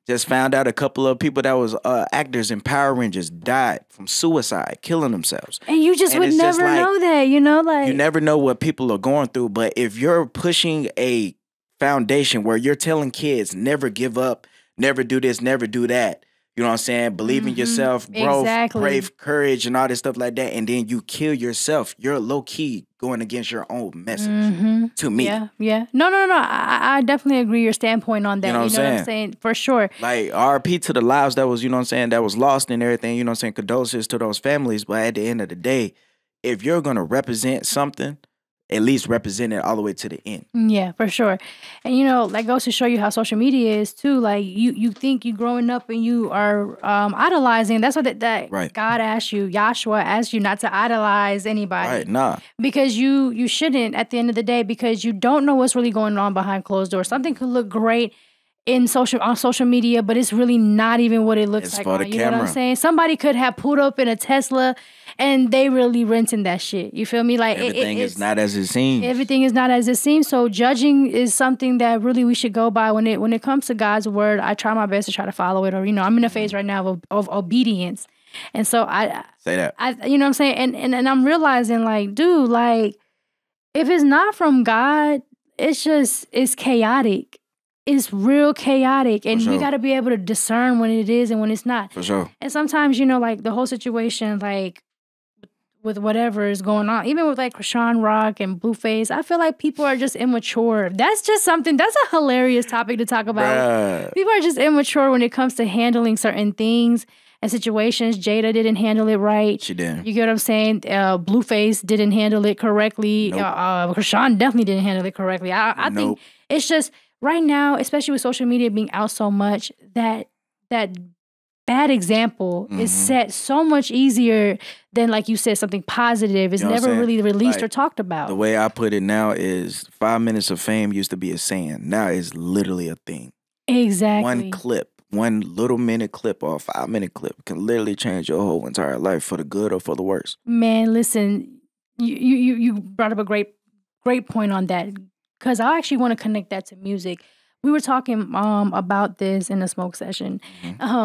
Just found out a couple of people that was actors in Power Rangers died from suicide, killing themselves. And you just would never know that, you know? Like, you never know what people are going through, but if you're pushing a foundation where you're telling kids, never give up, never do this, never do that, you know what I'm saying? Believe in yourself, growth, brave, courage, and all this stuff like that. And then you kill yourself. You're low-key going against your own message to me. Yeah. No. I definitely agree your standpoint on that. You know what I'm saying? For sure. Like, RP to the lives that was, you know what I'm saying, that was lost and everything. You know what I'm saying? Condolences to those families. But at the end of the day, if you're going to represent something, at least represent it all the way to the end. Yeah, for sure. And, you know, that goes to show you how social media is, too. Like, you think you growing up and you are idolizing. That's what that God asked you, Yahshua asked you not to idolize anybody. Right, nah. Because you shouldn't at the end of the day, because you don't know what's really going on behind closed doors. Something could look great on social media, but it's really not even what it looks like. For the camera. You know what I'm saying? Somebody could have pulled up in a Tesla and they really renting that shit. You feel me? Like, everything is not as it seems. Everything is not as it seems. So judging is something that really we should go by when it comes to God's word. I try my best to try to follow it, or, you know, I'm in a phase right now of obedience. And so I say that. You know what I'm saying? And I'm realizing, like, dude, like, if it's not from God, it's chaotic. It's real chaotic, and we got to be able to discern when it is and when it's not. For sure. And sometimes, you know, like the whole situation, like with whatever is going on, even with like Krishan Rock and Blueface, I feel like people are just immature. That's just something, that's a hilarious topic to talk about. Bruh. People are just immature when it comes to handling certain things and situations. Jada didn't handle it right. She didn't. You get what I'm saying? Blueface didn't handle it correctly. Nope. Krishan definitely didn't handle it correctly. I think it's just, right now, especially with social media being out so much, that bad example is set so much easier than, like you said, something positive is never really released or talked about. The way I put it now is 5 minutes of fame used to be a saying. Now it's literally a thing. Exactly. One clip, one little minute clip or a 5 minute clip can literally change your whole entire life for the good or for the worse. Man, listen, you brought up a great point on that. Because I actually want to connect that to music. We were talking about this in a smoke session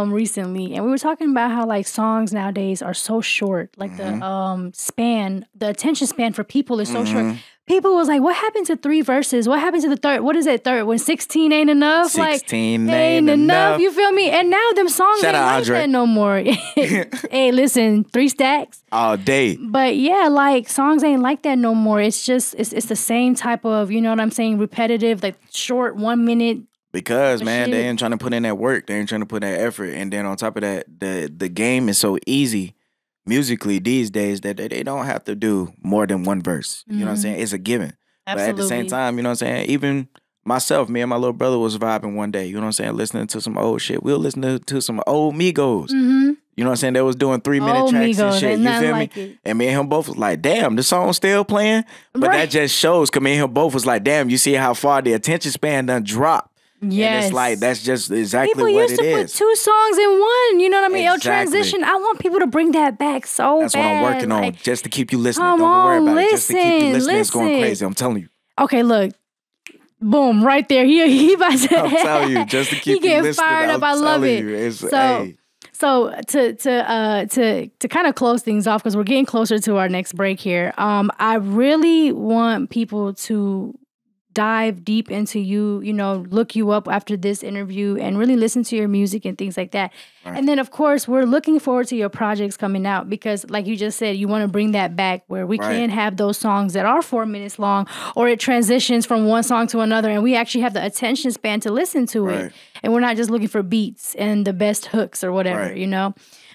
recently, and we were talking about how, like, songs nowadays are so short. Like the attention span for people is so short. People was like, what happened to 3 verses? What happened to the third? What is that third? When 16 ain't enough? 16 like, ain't enough. You feel me? And now them songs ain't like that no more. Hey, listen, 3 stacks. All day. But yeah, like, songs ain't like that no more. It's just, it's the same type of, you know what I'm saying, repetitive, like short 1 minute. Because, man, they ain't trying to put in that work. They ain't trying to put in that effort. And then on top of that, the game is so easy musically these days that they don't have to do more than 1 verse. You know what I'm saying? It's a given. Absolutely. But at the same time, you know what I'm saying? Even myself, me and my little brother was vibing one day, you know what I'm saying? Listening to some old shit. We'll listen to some old Migos. You know what I'm saying? They was doing 3-minute tracks Migos, and shit. You feel like me? it. And me and him both was like, damn, the song's still playing? But that just shows, because me and him both was like, damn, you see how far the attention span done dropped. Yes. And it's like, that's just exactly people what it is. People used to put 2 songs in one. You know what I mean? Exactly. Transition. I want people to bring that back so That's bad. what I'm working on, just to keep you listening. Come Don't worry on, about it. Just to keep you listening. It's going listen. crazy. I'm telling you. Okay, look. Boom, right there. He about to. I'm telling you, just to keep he you getting listening. fired up. I love it. So to kind of close things off, because we're getting closer to our next break here. I really want people to dive deep into you, you know, look you up after this interview and really listen to your music and things like that. Right. And then, of course, we're looking forward to your projects coming out because, like you just said, you want to bring that back where we can have those songs that are 4 minutes long, or it transitions from one song to another and we actually have the attention span to listen to it. And we're not just looking for beats and the best hooks or whatever, you know.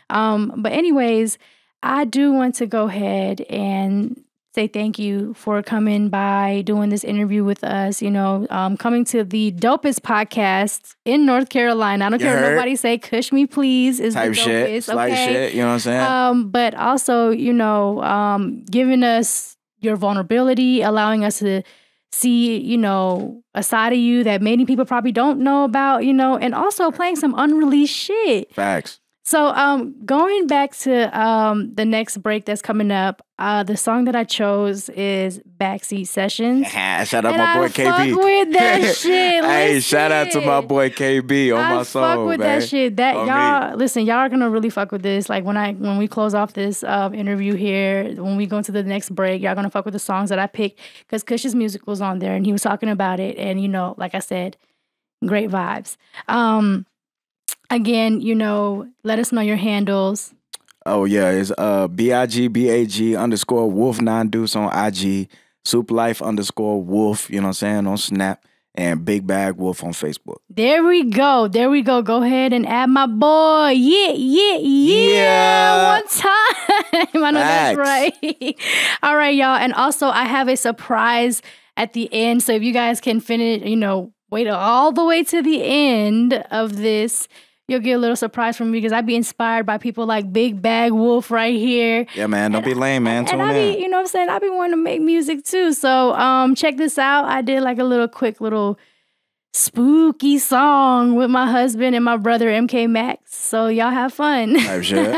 But anyways, I do want to go ahead and say thank you for coming by, doing this interview with us, you know, coming to the dopest podcast in North Carolina. I don't care what nobody say, KushMePleaZeee is type the dopest. Shit, slight shit, you know what I'm saying? But also, you know, giving us your vulnerability, allowing us to see, you know, a side of you that many people probably don't know about, you know, and also playing some unreleased shit. Facts. So going back to the next break that's coming up, the song that I chose is Backseat Sessions. Shout out my boy KB. I fuck with that shit. Hey, shout out to my boy KB on my song, I fuck with man. that shit. That y'all, listen, y'all are gonna really fuck with this. Like when we close off this interview here, when we go into the next break, y'all gonna fuck with the songs that I picked because Kush's music was on there and he was talking about it. And you know, like I said, great vibes. Again, you know, let us know your handles. Oh, yeah. It's BigBagWolf_9 on IG, SoupLife_Wolf, you know what I'm saying, on Snap, and BigBagWolf on Facebook. There we go. There we go. Go ahead and add my boy. Yeah. One time. I know that's right. All right, y'all. And also, I have a surprise at the end. So if you guys can finish, you know, wait all the way to the end of this, you'll get a little surprise from me because I be inspired by people like BigBagWolf right here. Yeah, man. Don't be lame, man. Tune in. You know what I'm saying? I be wanting to make music too. So check this out. I did like a quick little spooky song with my husband and my brother MK Max. So y'all have fun. Type shit.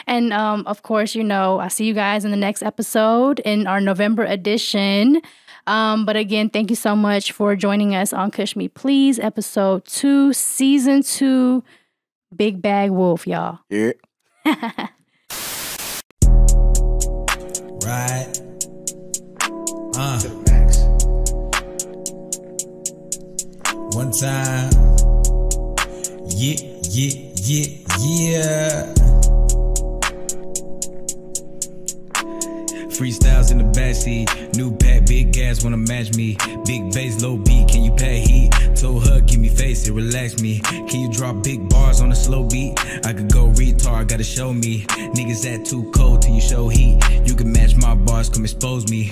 And of course, you know, I see you guys in the next episode in our November edition. But again, thank you so much for joining us on KushMePleaZeee, episode 2, season 2, BigBagWolf, y'all. Yeah. Right. One time. Yeah. Freestyles in the backseat, new pack, big gas wanna match me. Big bass, low beat, can you pack heat? Told her, give me face, it relax me. Can you drop big bars on a slow beat? I could go retard, gotta show me. Niggas that too cold till you show heat. You can match my bars, come expose me.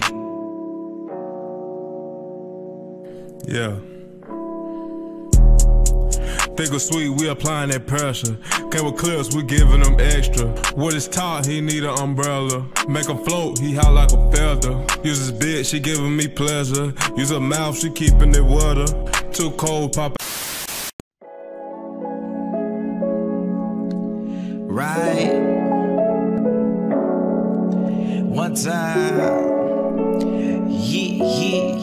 Yeah. Think of sweet, we applying that pressure. Came with clips, we giving them extra. What is taught, he need an umbrella. Make him float, he hot like a feather. Use his bitch, she giving me pleasure. Use her mouth, she keeping it water. Too cold, pop. Right. One time. Yeah.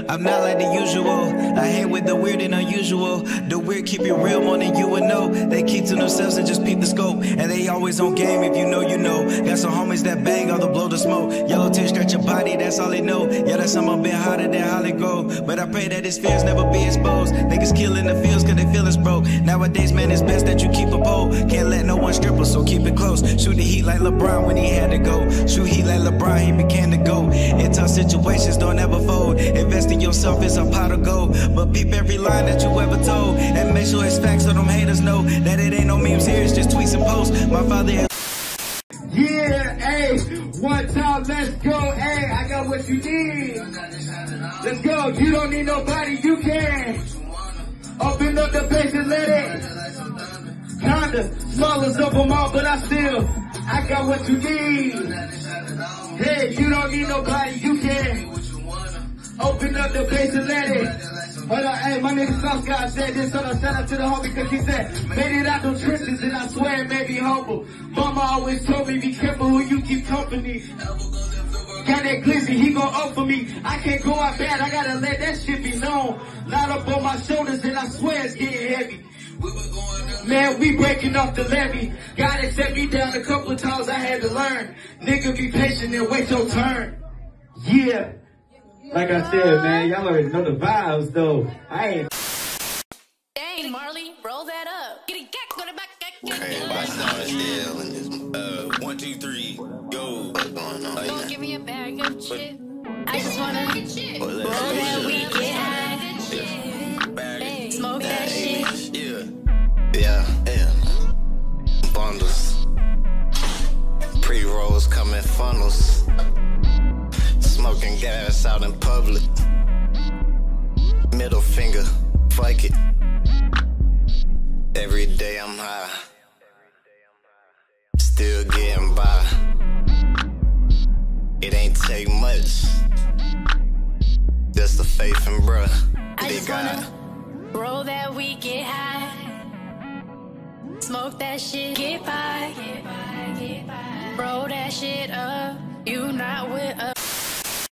I'm not like the usual. I hate with the weird and unusual. The weird keep it real more than you would know. They keep to themselves and just peep the scope. And they always on game, if you know, you know. Got some homies that bang, all the blow the smoke. Yellow tears scratch your body, that's all they know. Yeah, that's something a bit hotter than Holly Grove. But I pray that his fears never be exposed. Niggas killing the fields cause they feel it's broke. Nowadays, man, it's best that you keep a pole. Can't let no one strip us, so keep it close. Shoot the heat like LeBron when he had to go. Shoot heat like LeBron, he began to go. In tough situations, don't ever fold. Invest in yourself is a pot of gold. But peep every line that you ever told. And make sure it's facts so them haters know that it ain't no memes here, it's just tweets and posts. My father is. Yeah, hey, one time, let's go, hey, I got what you need. Let's go, you don't need nobody, you can. Open up the base and let it. Kinda, smallest of them all, but I got what you need. Hey, you don't need nobody, you can. Open up the base and let it. Hold on, hey, my nigga Southside said this, so shout out to the homie, cause he said, made it out them trenches and I swear it made me humble. Mama always told me, be careful who you keep company. Got that glizzy, he gon' offer me. I can't go out bad, I gotta let that shit be known. Not up on my shoulders and I swear it's getting heavy. We were going up Man, we breaking off the levee. God had set me down a couple of times, I had to learn. Nigga, be patient and wait your turn. Yeah. Like I said, man, y'all already know the vibes, though. I ain't. Dang, Marley, roll that up. Get it, go to back. Okay, 1, 2, 3, go. What's going on? Don't give me a bag of shit. I just wanna roll that weed, get high. Smoke that shit. Yeah. Bundles. Pre-rolls come in funnels. Smoking gas out in public. Middle finger, fuck it. Every day I'm high. Still getting by. It ain't take much. Just the faith and bruh. I just wanna roll that weed, get high. Smoke that shit, get by. Roll that shit up. You not with us.